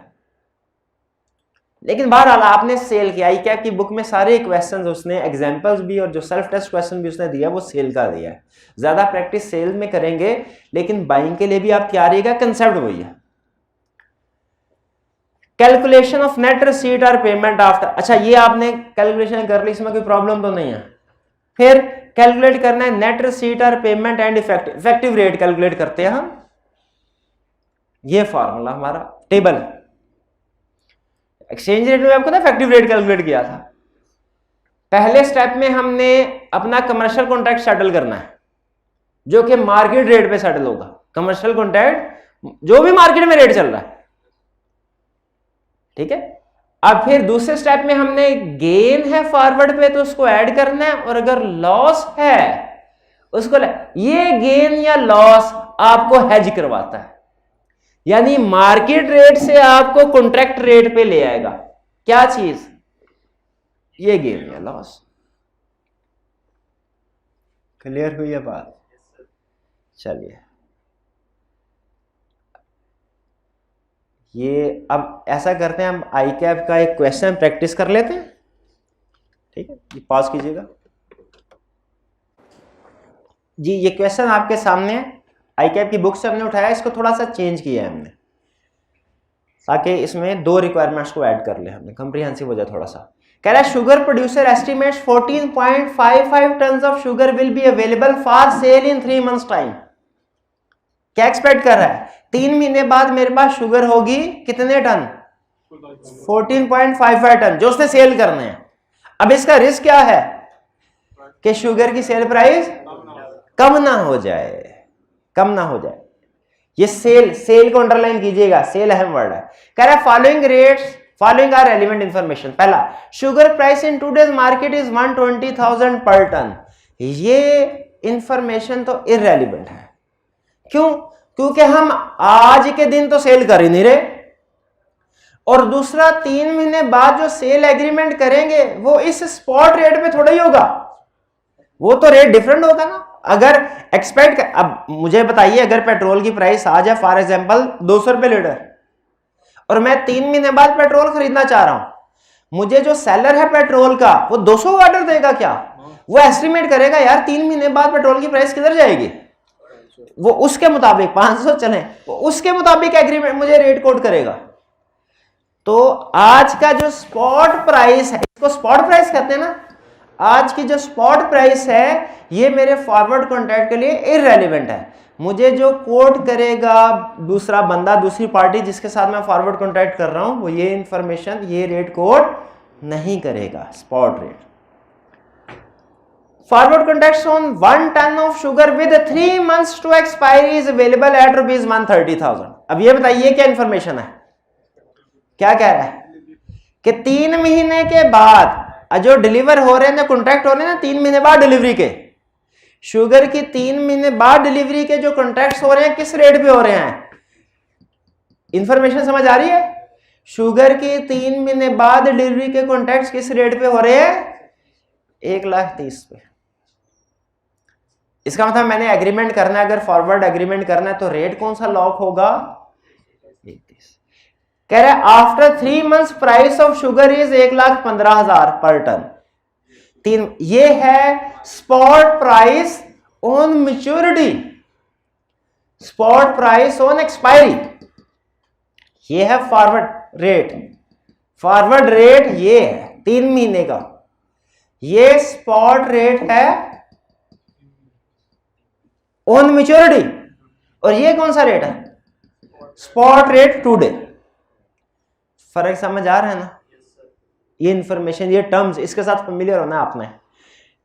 लेकिन बहरहाल आपने सेल किया, क्या की बुक में सारे क्वेश्चंस उसने एग्जांपल्स भी और जो सेल्फ टेस्ट क्वेश्चन भी उसने दिया वो सेल का दिया है। ज्यादा प्रैक्टिस सेल में करेंगे, लेकिन बाइंग के लिए भी आप तैयार रहिएगा, कंसेप्ट वही है। कैलकुलेशन ऑफ नेट रिसीट और पेमेंट आफ्टर, अच्छा ये आपने कैलकुलेशन कर ली, इसमें कोई प्रॉब्लम तो नहीं है। फिर कैलकुलेट करना है नेट रिसीट और payment and effective rate calculate करते हैं हम। ये फॉर्मूला हमारा टेबल, एक्सचेंज रेट में आपको इफेक्टिव रेट कैलकुलेट किया था। पहले स्टेप में हमने अपना कमर्शियल कॉन्ट्रैक्ट सेटल करना है जो कि मार्केट रेट पे सेटल होगा। कमर्शियल कॉन्ट्रैक्ट जो भी मार्केट में रेट चल रहा है, ठीक है। अब फिर दूसरे स्टेप में हमने गेन है फॉरवर्ड पे तो उसको ऐड करना है, और अगर लॉस है उसको ये गेन या लॉस आपको हेज करवाता है, यानी मार्केट रेट से आपको कॉन्ट्रैक्ट रेट पे ले आएगा। क्या चीज? ये गेन या लॉस। क्लियर हुई है बात? चलिए ये अब ऐसा करते हैं, हम आई कैप का एक क्वेश्चन प्रैक्टिस कर लेते हैं, ठीक है। ये पॉज कीजिएगा जी। ये क्वेश्चन आपके सामने है, आई कैप की बुक से हमने उठाया, इसको थोड़ा सा चेंज किया है हमने ताकि इसमें 2 रिक्वायरमेंट्स को ऐड कर ले हमने, कंप्रीहेंसिव हो जाए थोड़ा सा। कह रहा है sugar producer estimates 14.55 ton of sugar will be available for sale in 3 months time. क्या एक्सपेक्ट कर रहा है? 3 महीने बाद मेरे पास शुगर होगी कितने टन? 14.55 टन जो उसने सेल करने हैं। अब इसका रिस्क क्या है कि शुगर की सेल प्राइस कम ना हो जाए, कम ना हो जाए। ये सेल को अंडरलाइन कीजिएगा, सेल अहम वर्ड है। कह रहा है following rates, following are relevant information. पहला, sugar price in today's market is 120,000 per ton. ये इंफॉर्मेशन तो इररेलेवेंट है। क्यों? क्योंकि हम आज के दिन तो सेल कर ही नहीं रहे, और दूसरा 3 महीने बाद जो सेल एग्रीमेंट करेंगे वो इस स्पॉट रेट पे थोड़ा ही होगा, वो तो रेट डिफरेंट होगा ना। अगर एक्सपेक्ट, अब मुझे बताइए अगर पेट्रोल की प्राइस आ जाए फॉर एग्जांपल 200 रुपए लीटर, और मैं 3 महीने बाद पेट्रोल खरीदना चाह रहा हूं, मुझे जो सेलर है पेट्रोल का वो 200 का ऑर्डर देगा क्या? वो एस्टिमेट करेगा यार 3 महीने बाद पेट्रोल की प्राइस किधर जाएगी, वो उसके मुताबिक 500 चले, वो उसके मुताबिक एग्रीमेंट मुझे रेट कोट करेगा। तो आज का जो स्पॉट प्राइस है, इसको स्पॉट प्राइस कहते हैं ना, आज की जो स्पॉट प्राइस है ये मेरे फॉरवर्ड कॉन्ट्रैक्ट के लिए इररेलेवेंट है। मुझे जो कोट करेगा दूसरा बंदा, दूसरी पार्टी जिसके साथ मैं फॉरवर्ड कॉन्ट्रैक्ट कर रहा हूं, वो ये इंफॉर्मेशन, ये रेट कोट नहीं करेगा, spot rate. Forward contracts on 1 ton of sugar with 3 months to expiry is available at ₹130,000। अब ये बताइए क्या इंफॉर्मेशन है, क्या कह रहा है कि 3 महीने के बाद जो डिलीवर हो रहे हैं, जो कॉन्ट्रैक्ट हो रहे हैं ना 3 महीने बाद डिलीवरी के, शुगर की 3 महीने बाद डिलीवरी के जो कॉन्ट्रैक्ट्स हो रहे हैं किस रेट पे हो रहे हैं? इंफॉर्मेशन समझ आ रही है? शुगर की 3 महीने बाद डिलीवरी के कॉन्ट्रैक्ट्स किस रेट पे हो रहे हैं? 1,30,000 पे। इसका मतलब मैंने एग्रीमेंट करना है, अगर फॉरवर्ड एग्रीमेंट करना है तो रेट कौन सा लॉक होगा? 1,30,000। कह रहे after 3 months price of sugar is 1,15,000 पर टन। 3, ये है spot price on maturity, spot price on expiry, ये है फॉरवर्ड रेट। फॉरवर्ड रेट ये है 3 महीने का, ये स्पॉट रेट है ऑन मैच्योरिटी, और ये कौन सा रेट है? Spot rate today. फर्क समझ आ रहा है ना? ये इंफॉर्मेशन, ये टर्म्स, इसके साथ फेमिलियर होना आपने।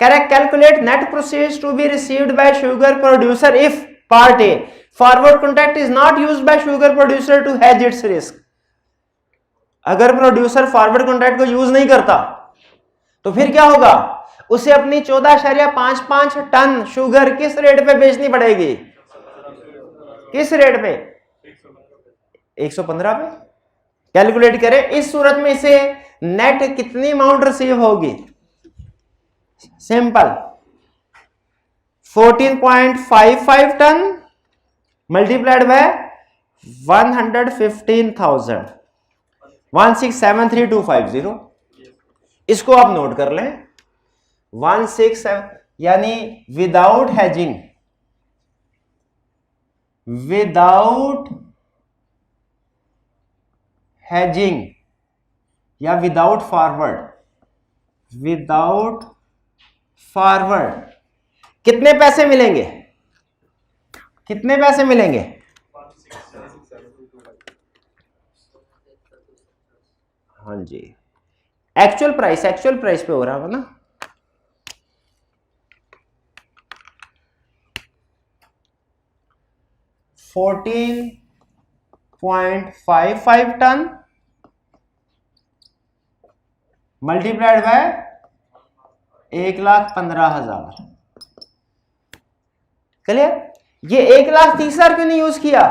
Correct, calculate net proceeds to be received by sugar producer if part a forward contract is not used by sugar producer to hedge its risk. अगर प्रोड्यूसर फॉरवर्ड कॉन्ट्रैक्ट को use नहीं करता तो फिर क्या होगा? उसे अपनी 14.55 टन शुगर किस रेट पे बेचनी पड़ेगी? किस रेट पे? 115 पे। कैलकुलेट करें, इस सूरत में इसे नेट कितनी अमाउंट रिसीव होगी? Simple, 14.55 ton multiplied by 115,000, 1673250। इसको आप नोट कर लें, 167 यानी विदाउट हेजिंग, विदाउट hedging या विदाउट फॉरवर्ड, विदाउट फॉरवर्ड कितने पैसे मिलेंगे, कितने पैसे मिलेंगे? हाँ जी, एक्चुअल प्राइस पे हो रहा होगा ना। $14.55 टन मल्टीप्लाइड बाय 1,15,000। क्लियर? ये 1,30,000 क्यों नहीं यूज किया?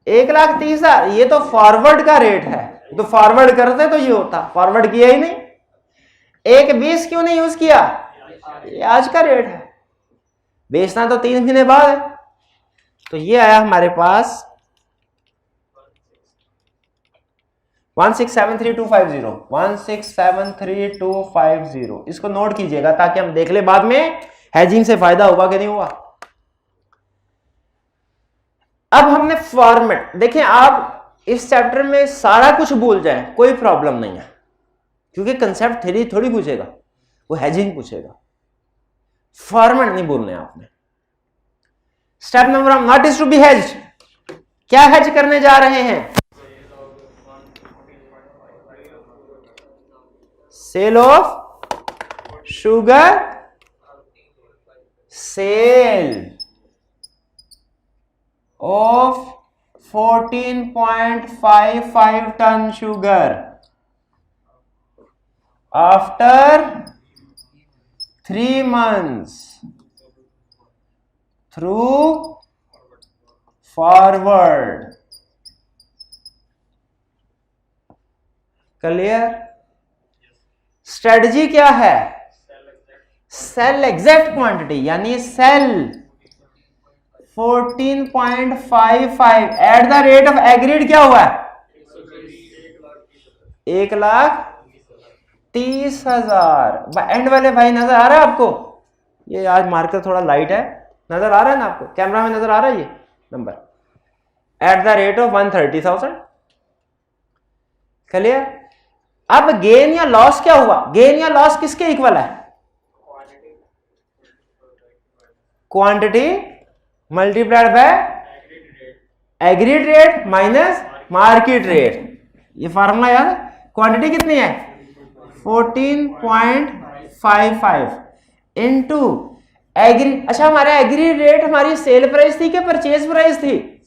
1,30,000 ये तो फॉरवर्ड का रेट है, तो फॉरवर्ड करते तो ये होता, फॉरवर्ड किया ही नहीं। 1,20 क्यों नहीं यूज किया? ये आज का रेट है, बेचना तो 3 महीने बाद है। तो ये आया हमारे पास 1673250, 1673250। इसको नोट कीजिएगा ताकि हम देख ले बाद में हेजिंग से फायदा हुआ कि नहीं हुआ। अब हमने फॉर्मेट देखें, आप इस चैप्टर में सारा कुछ भूल जाएं कोई प्रॉब्लम नहीं है, क्योंकि कंसेप्ट थ्योरी थोड़ी पूछेगा, वो हेजिंग पूछेगा। फॉर्मेट नहीं भूलने आपने। Step number 1 not is to be hedged. क्या हेज करने जा रहे हैं? Sale of sugar, sale of 14.55 ton sugar after 3 months through forward। Clear? Strategy क्या है? सेल एग्जैक्ट क्वांटिटी, यानी sell 14.55 at the rate of agreed क्या हुआ है? 1,30,000। एंड वाले भाई नजर आ रहा है आपको? ये आज मार्कर थोड़ा लाइट है, नजर आ रहा है ना आपको? कैमरा में नजर आ रहा है ये number? Eight the rate of 130,000। Clear? अब गेन या लॉस क्या हुआ? गेन या लॉस किसके इक्वल है? Quantity multiplied by agreed rate minus market rate. ये फार्मूला याद है? क्वांटिटी कितनी है? 14.55 इनटू एग्री। अच्छा, हमारा एग्री रेट हमारी सेल प्राइस थी कि परचेज प्राइस थी?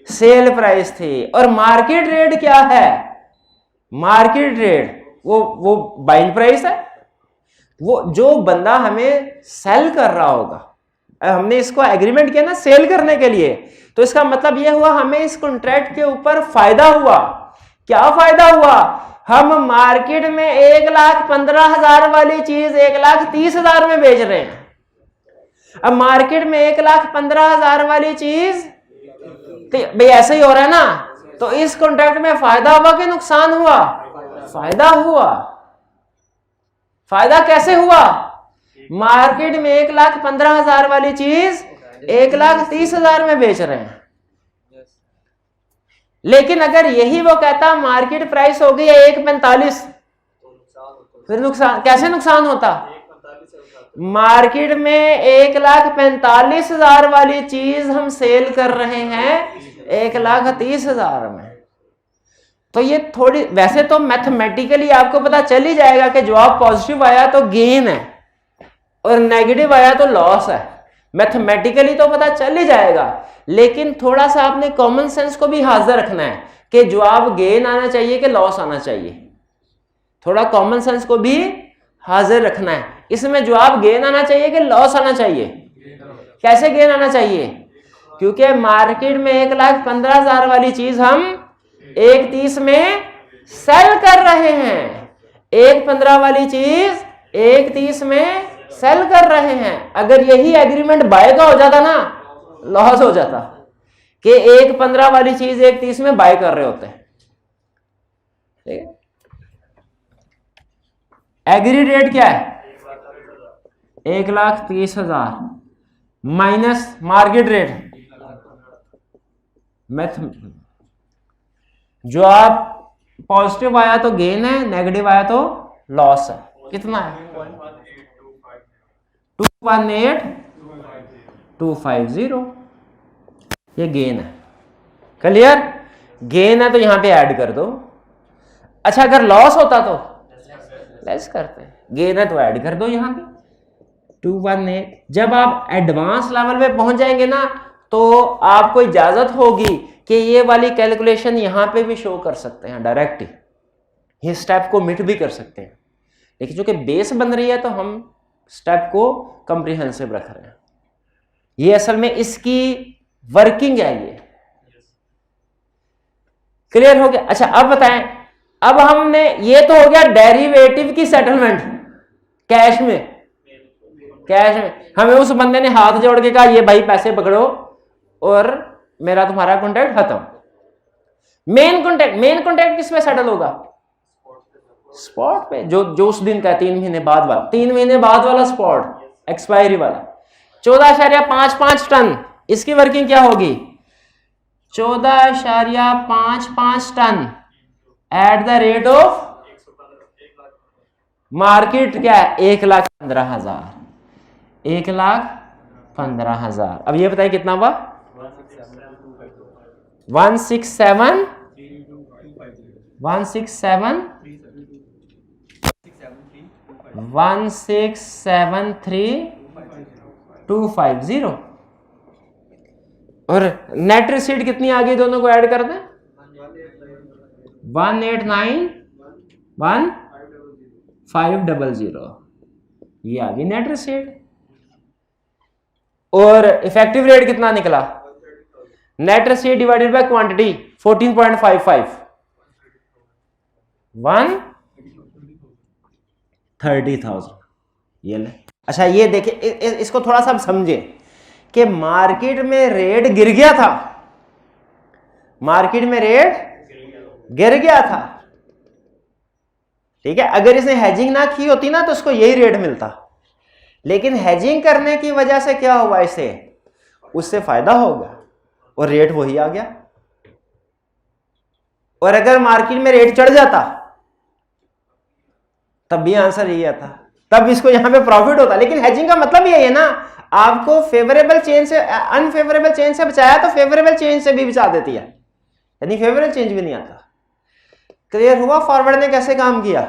सेल प्राइस थी। और मार्केट रेट क्या है? मार्केट रेट वो बाइंग प्राइस है, वो जो बंदा हमें सेल कर रहा होगा। हमने इसको एग्रीमेंट किया ना सेल करने के लिए, तो इसका मतलब यह हुआ हमें इस कॉन्ट्रैक्ट के ऊपर फायदा हुआ। क्या फायदा हुआ? हम मार्केट में 1,15,000 वाली चीज 1,30,000 में बेच रहे हैं। अब मार्केट में 1,15,000 वाली चीज तो भाई ऐसे ही हो रहा है ना, तो इस कॉन्ट्रैक्ट में फायदा हुआ कि नुकसान हुआ? फायदा हुआ। फायदा कैसे हुआ? मार्केट में 1,15,000 वाली चीज 1,30,000 में बेच रहे हैं। लेकिन अगर यही वो कहता मार्केट प्राइस हो गई 1,45, फिर नुकसान कैसे नुकसान होता? मार्केट में 1,45,000 वाली चीज हम सेल कर रहे हैं 1,30,000 में। तो ये थोड़ी, वैसे तो मैथमेटिकली आपको पता चल ही जाएगा कि जवाब पॉजिटिव आया तो गेन है और नेगेटिव आया तो लॉस है। मैथमेटिकली तो पता चल ही जाएगा, लेकिन थोड़ा सा आपने कॉमन सेंस को भी हाजिर रखना है कि जवाब गेन आना चाहिए कि लॉस आना चाहिए। थोड़ा कॉमन सेंस को भी हाजिर रखना है। इसमें जवाब गेन आना चाहिए कि लॉस आना चाहिए? कैसे गेन आना चाहिए? क्योंकि मार्केट में 1,15,000 वाली चीज हम 1,30 में सेल कर रहे हैं। 1,15 वाली चीज 1,30 में सेल कर रहे हैं। अगर यही एग्रीमेंट बाय का हो जाता ना, लॉस हो जाता कि 1,15 वाली चीज 1,30 में बाय कर रहे होते हैं। ठीक है? एग्री रेट क्या है? 1,30,000 माइनस मार्केट रेट। मैथ जो आप पॉजिटिव आया तो गेन है, नेगेटिव आया तो लॉस है। कितना है? 218250, ये गेन है। क्लियर? गेन है तो यहां पे ऐड कर दो। अच्छा अगर लॉस होता तो लेस करते हैं, गेन है तो ऐड कर दो यहां पे 218। जब आप एडवांस लेवल पे पहुंच जाएंगे ना तो आपको इजाजत होगी कि ये वाली कैलकुलेशन यहां पे भी शो कर सकते हैं डायरेक्ट ही, ये स्टेप को मिट भी कर सकते हैं, लेकिन चूंकि बेस बन रही है तो हम स्टेप को कंप्रीहेंसिव रख रहे हैं। ये असल में इसकी वर्किंग है। ये क्लियर हो गया? अच्छा अब बताएं, अब हमने ये तो हो गया डेरिवेटिव की सेटलमेंट कैश में। हमें उस बंदे ने हाथ जोड़ के कहा ये भाई पैसे पकड़ो और मेरा तुम्हारा कॉन्ट्रैक्ट खत्म। मेन कॉन्ट्रैक्ट किस पे सेटल होगा? स्पॉट पे, जो उस दिन का 3 महीने बाद वाला, 3 महीने बाद वाला स्पॉट एक्सपायरी वाला 14.55 टन। इसकी वर्किंग क्या होगी? 14.55 ton at the rate of market क्या है? 1,15,000। 1,15,000। अब ये बताइए कितना हुआ? 167,250 और नेट रिसीट कितनी आ गई? दोनों को ऐड कर दें 189,1,500, ये आ गई नेट रिसीट। और इफेक्टिव रेट कितना निकला? Net receipt divided by quantity 14.55, 130,000 ये ले। अच्छा ये देखिए, इसको थोड़ा सा समझे कि मार्केट में रेट गिर गया था, मार्केट में रेट गिर गया था, ठीक है। अगर इसने हेजिंग ना की होती ना तो इसको यही रेट मिलता, लेकिन हेजिंग करने की वजह से क्या हुआ, इसे उससे फायदा होगा और रेट वही आ गया। और अगर मार्केट में रेट चढ़ जाता तब भी आंसर यही आता, तब इसको यहां पे प्रॉफिट होता। लेकिन हेजिंग का मतलब यही है ना, आपको फेवरेबल चेंज से अनफेवरेबल चेंज से बचाया तो फेवरेबल चेंज से भी बचा देती है, यानी फेवरेबल चेंज भी नहीं आता। क्लियर हुआ? फॉरवर्ड ने कैसे काम किया,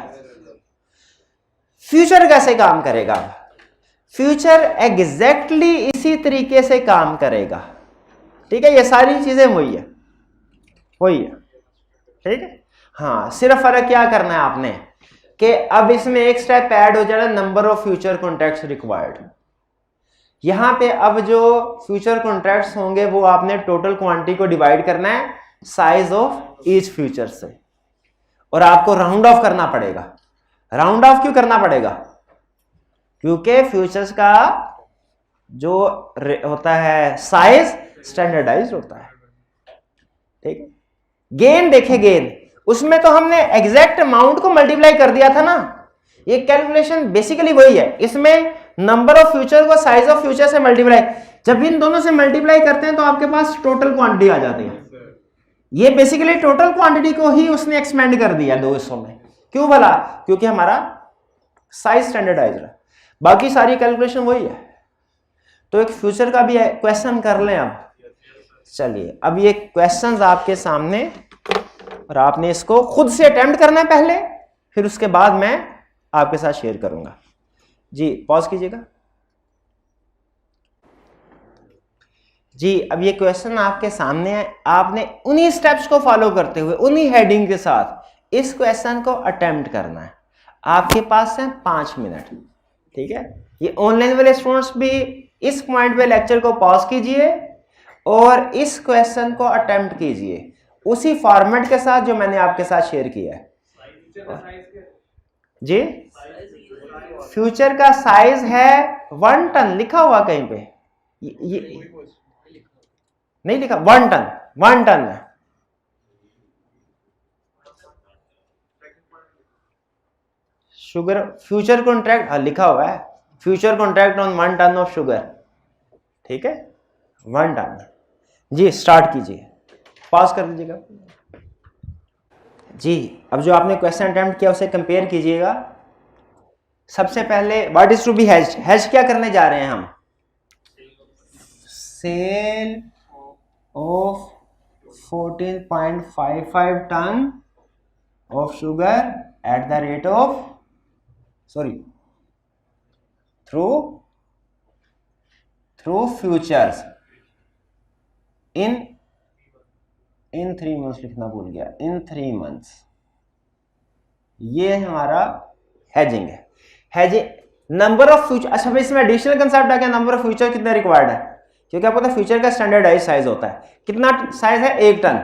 फ्यूचर कैसे काम करेगा? फ्यूचर एग्जैक्टली इसी तरीके से काम करेगा, ठीक है। ये सारी चीजें वही है, ठीक है। हाँ, सिर्फ फर्क क्या करना है आपने कि अब इसमें एक स्टेप ऐड हो जाएगा, number of future contracts required. यहां पे अब जो फ्यूचर कॉन्ट्रैक्ट्स होंगे वो आपने टोटल क्वांटिटी को डिवाइड करना है साइज ऑफ ईच फ्यूचर से, और आपको राउंड ऑफ करना पड़ेगा। राउंड ऑफ क्यों करना पड़ेगा? क्योंकि फ्यूचर्स का जो होता है साइज स्टैंडर्डाइज्ड होता है, ठीक है। गेन देखे, गेन उसमें तो हमने एग्जैक्ट अमाउंट को मल्टीप्लाई कर दिया था ना, ये कैलकुलेशन बेसिकली वही है। इसमें नंबर ऑफ फ्यूचर को साइज ऑफ फ्यूचर से मल्टीप्लाई, जब इन दोनों से मल्टीप्लाई करते हैं तो आपके पास टोटल क्वांटिटी आ जाती है। ये बेसिकली टोटल क्वांटिटी को ही उसने एक्सपेंड कर दिया दो हिस्सों में। क्यों भला? क्योंकि हमारा साइज स्टैंडर्डाइज्ड है, बाकी सारी कैलकुलेशन वही है। तो एक फ्यूचर का भी क्वेश्चन कर लें अब। चलिए, अब ये क्वेश्चंस आपके सामने और आपने इसको खुद से अटेम्प्ट करना है पहले, फिर उसके बाद मैं आपके साथ शेयर करूंगा। जी पॉज कीजिएगा। जी अब ये क्वेश्चन आपके सामने है, आपने उन्हीं स्टेप्स को फॉलो करते हुए उन्हीं हेडिंग के साथ इस क्वेश्चन को अटेम्प्ट करना है। आपके पास है 5 मिनट, ठीक है। ये ऑनलाइन वाले स्टूडेंट्स भी इस पॉइंट पे लेक्चर को पॉज कीजिए और इस क्वेश्चन को अटेम्प्ट कीजिए उसी फॉर्मेट के साथ जो मैंने आपके साथ शेयर किया है। जी फ्यूचर का साइज है 1 टन, लिखा हुआ कहीं पे? ये नहीं लिखा, 1 टन, 1 टन है। शुगर फ्यूचर कॉन्ट्रैक्ट लिखा हुआ है, future contract on 1 ton of sugar, ठीक है, 1 टन। जी स्टार्ट कीजिए, पास कर दीजिएगा। जी अब जो आपने क्वेश्चन अटेम्प्ट किया उसे कंपेयर कीजिएगा। सबसे पहले what is to be hedged, hedge क्या करने जा रहे हैं हम, sale of 14.55 ton of sugar at the rate of through futures in 3 months, लिखना भूल गया, इन 3 मंथ्स। ये हमारा हेजिंग है। हेजिंग नंबर ऑफ फ्यूचर, अच्छा भाई इसमें एडिशनल कंसेप्ट आ गया, नंबर ऑफ फ्यूचर कितना रिक्वायर्ड है, क्योंकि आपको पता है फ्यूचर का स्टैंडर्डाइज साइज होता है, कितना साइज है 1 टन,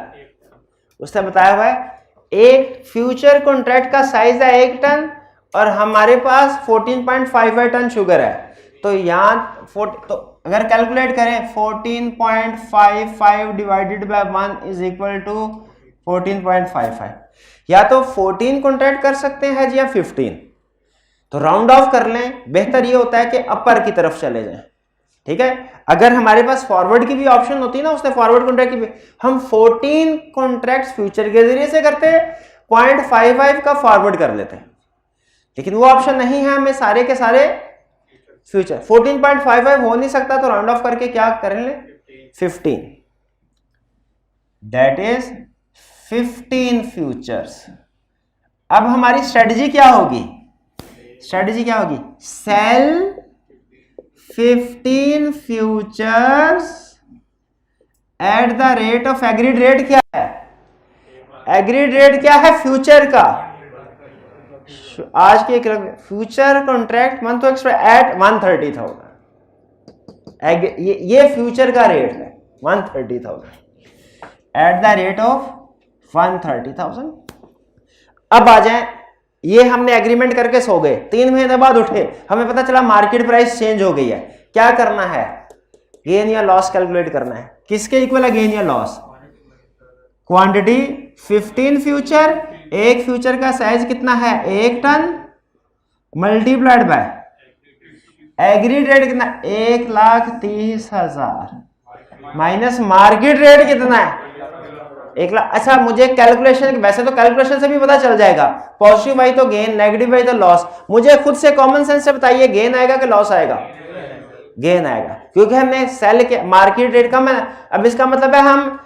उससे बताया हुआ है एक फ्यूचर कॉन्ट्रैक्ट का साइज है 1 टन और हमारे पास 14.55 टन शुगर है। तो यहाँ तो अगर कैलकुलेट करें 14.55 divided by 1 is equal to 14.55, या तो 14 कॉन्ट्रैक्ट कर सकते हैं या 15, तो राउंड ऑफ कर लें, बेहतर ये होता है कि अपर की तरफ चले जाएं, ठीक है। अगर हमारे पास फॉरवर्ड की भी ऑप्शन होती है ना, उसने फॉरवर्ड कॉन्ट्रैक्ट की भी, हम 14 कॉन्ट्रैक्ट्स फ्यूचर के जरिए से करते हैं, 0.55 का फॉरवर्ड कर लेते हैं, लेकिन वो ऑप्शन नहीं है, हमें सारे के सारे फ्यूचर 14.55 हो नहीं सकता, तो राउंड ऑफ करके क्या कर लें 15, दैट इज 15 फ्यूचर्स। अब हमारी स्ट्रेटजी क्या होगी, स्ट्रेटजी क्या होगी, sell 15 futures at the rate of, agreed rate क्या है, एग्रीड रेट क्या है फ्यूचर का, आज के फ्यूचर कॉन्ट्रैक्ट मंथ तो एक्स्ट्रा एट 130,000, ये फ्यूचर का रेट है 130,000 एट द रेट ऑफ 130,000। अब आ जाए, ये हमने एग्रीमेंट करके सो गए, 3 महीने बाद उठे, हमें पता चला मार्केट प्राइस चेंज हो गई है, क्या करना है, गेन या लॉस कैलकुलेट करना है, किसके इक्वल है गेन या लॉस, क्वांटिटी 15 फ्यूचर, एक फ्यूचर का साइज कितना है 1 ton, multiplied by agreed rate कितना 1,30,000 माइनस मार्केट रेट कितना है 1 लाख। अच्छा मुझे कैलकुलेशन, वैसे तो कैलकुलेशन से भी पता चल जाएगा, पॉजिटिव आई तो गेन, नेगेटिव आई तो लॉस, मुझे खुद से कॉमन सेंस से बताइए गेन आएगा कि लॉस आएगा, गेन आएगा, क्योंकि हमने सेल के मार्केट रेट कम है। अब इसका मतलब है हम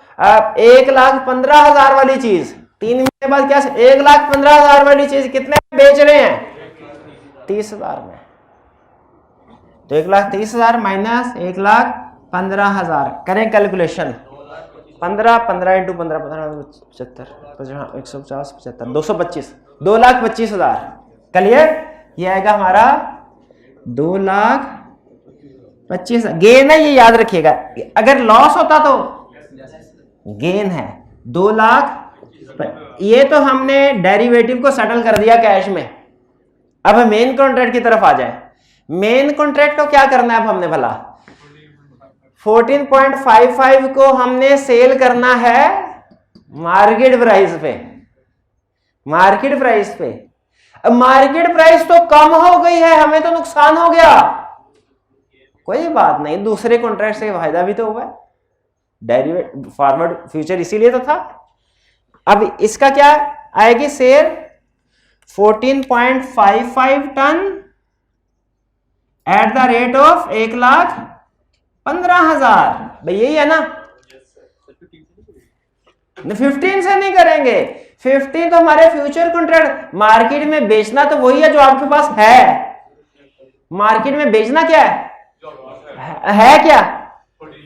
1,15,000 वाली चीज 3 महीने बाद क्या 1,15,000 वाली चीज कितने में बेच रहे हैं 30,000 में, तो 1,30,000 माइनस 1,15,000 करें कैलकुलेशन, 15 इंटू 15 75 150 75 225 2,25,000 क्लियर, ये आएगा हमारा 2,25,000 गेन है, ये याद रखिएगा। अगर लॉस होता तो गेन है 2 लाख, ये तो हमने डेरिवेटिव को सेटल कर दिया कैश में। अब मेन कॉन्ट्रैक्ट की तरफ आ जाए, मेन कॉन्ट्रैक्ट को क्या करना है अब हमने भला 14.55 को हमने सेल करना है मार्केट प्राइस पे, मार्केट प्राइस पे। अब मार्केट प्राइस तो कम हो गई है, हमें तो नुकसान हो गया, कोई बात नहीं, दूसरे कॉन्ट्रैक्ट से फायदा भी तो हुआ है, डेरिवेटिव फॉरवर्ड फ्यूचर इसीलिए तो था। अब इसका क्या आएगी sale 14.55 ton at the rate of 1,15,000, भाई यही है ना, 15 से नहीं करेंगे, 15 तो हमारे फ्यूचर कॉन्ट्रैक्ट, मार्केट में बेचना तो वही है जो आपके पास है, मार्केट में बेचना क्या है क्या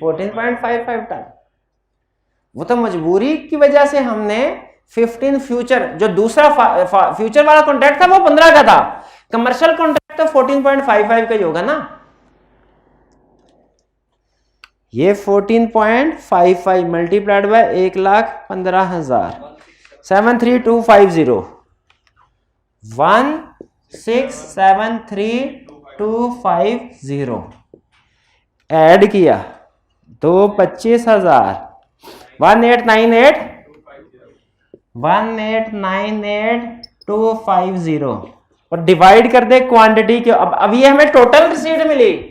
14.55 टन, वो तो मजबूरी की वजह से हमने 15 फ्यूचर, जो दूसरा फ्यूचर वाला कॉन्ट्रैक्ट था वो 15 का था, कमर्शियल कॉन्ट्रैक्ट तो 14.55 का ही होगा ना, ये 14.55 मल्टीप्लाइड बाय 1,15,000 73250 1673,250 ऐड किया 2,25,000 1898,250 और डिवाइड कर दे क्वांटिटी के। अब ये हमें टोटल रिसीट मिली,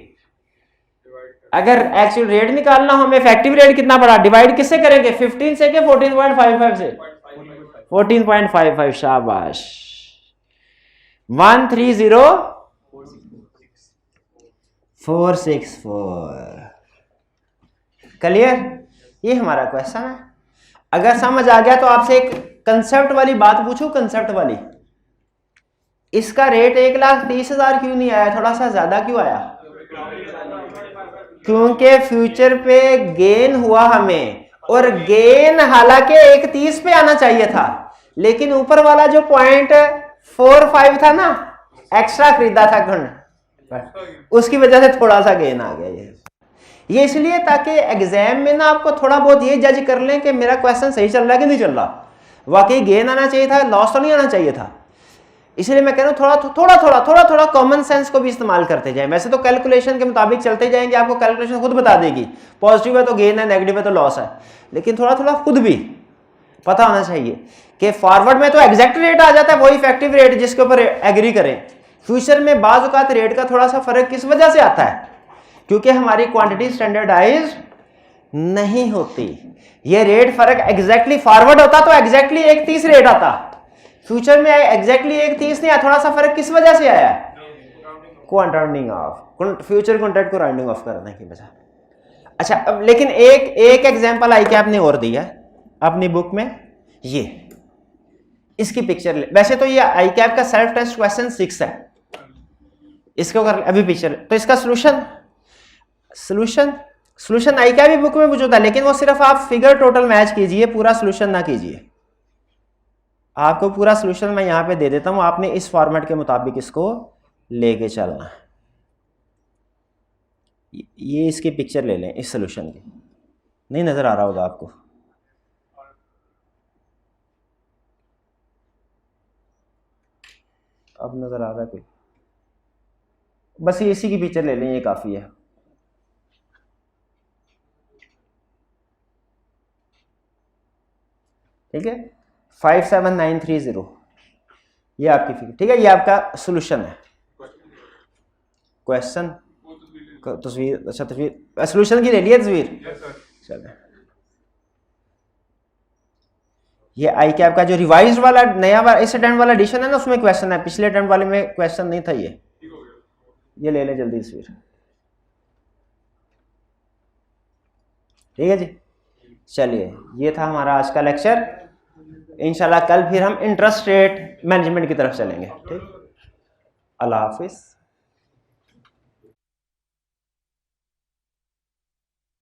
अगर एक्चुअल रेट निकालना हो हमें इफेक्टिव रेट कितना पड़ा, डिवाइड किससे करेंगे 15 से के 14.55 से 14.55 शाबाश। 130464 क्लियर। ये हमारा क्वेश्चन है। अगर समझ आ गया तो आपसे एक कंसेप्ट वाली बात पूछूं, कंसेप्ट वाली, इसका रेट 1,30,000 क्यों नहीं आया, थोड़ा सा ज्यादा क्यों आया? क्योंकि फ्यूचर पे गेन हुआ हमें, और गेन हालांकि 1,30 पे आना चाहिए था, लेकिन ऊपर वाला जो 0.45 था ना, एक्स्ट्रा खरीदा था खंड, उसकी वजह से थोड़ा सा गेन आ गया। ये इसलिए ताकि एग्जाम में ना आपको थोड़ा बहुत ये जज कर लें कि मेरा क्वेश्चन सही चल रहा है कि नहीं चल रहा, वाकई गेन आना चाहिए था, लॉस तो नहीं आना चाहिए था। इसलिए मैं कह रहा हूँ थोड़ा थोड़ा कॉमन सेंस को भी इस्तेमाल करते जाएं। वैसे तो कैलकुलेशन के मुताबिक चलते जाएंगे, आपको कैलकुलेशन खुद बता देगी, पॉजिटिव है तो गेन है, नेगेटिव है तो लॉस है, लेकिन थोड़ा थोड़ा खुद भी पता होना चाहिए कि फॉरवर्ड में तो एग्जैक्ट रेट आ जाता है, वही इफेक्टिव रेट जिसके ऊपर एग्री करें। फ्यूचर में बाज़ औक़ात रेट का थोड़ा सा फर्क किस वजह से आता है? क्योंकि हमारी क्वांटिटी स्टैंडर्डाइज नहीं होती। ये रेट फर्क एग्जैक्टली फॉरवर्ड होता तो एग्जैक्टली 1,30 रेट आता, फ्यूचर में एग्जैक्टली 1,30 नहीं आया, थोड़ा सा फर्क किस वजह से आया? राउंडिंग ऑफ, फ्यूचर कॉन्ट्रैक्ट को राउंडिंग ऑफ करने की वजह। अच्छा, अब लेकिन एक एग्जांपल आई कैप ने और दिया अपनी बुक में, ये इसकी पिक्चर ले। वैसे तो ये आई कैप का सेल्फ टेस्ट क्वेश्चन 6 है, इसको कर अभी पिक्चर, तो इसका सोल्यूशन आई कैप भी बुक में मौजूद है, लेकिन वो सिर्फ आप फिगर टोटल मैच कीजिए, पूरा सोल्यूशन ना कीजिए। आपको पूरा सोल्यूशन मैं यहां पे दे देता हूं, आपने इस फॉर्मेट के मुताबिक इसको लेके चलना है। ये इसकी पिक्चर ले लें इस सोल्यूशन की, नहीं नजर आ रहा होगा आपको, अब नजर आ रहा है कोई? बस ये इसी की पिक्चर ले लें, ये काफी है। ठीक है, 57930 ये आपकी फिगर, ठीक है, ये आपका सोल्यूशन है। क्वेश्चन तस्वीर, अच्छा तस्वीर सोल्यूशन की ले लिया तस्वीर, चले। ये आई कैप का जो रिवाइज्ड वाला नया वाला इस अटेम्प्ट वाला एडिशन है ना, उसमें क्वेश्चन है, पिछले अटेम्प्ट वाले में क्वेश्चन नहीं था। ये ले लें जल्दी तस्वीर, ठीक है जी। चलिए, ये था हमारा आज का लेक्चर। इंशाल्लाह कल फिर हम इंटरेस्ट रेट मैनेजमेंट की तरफ चलेंगे। ठीक, अल्लाह हाफिज।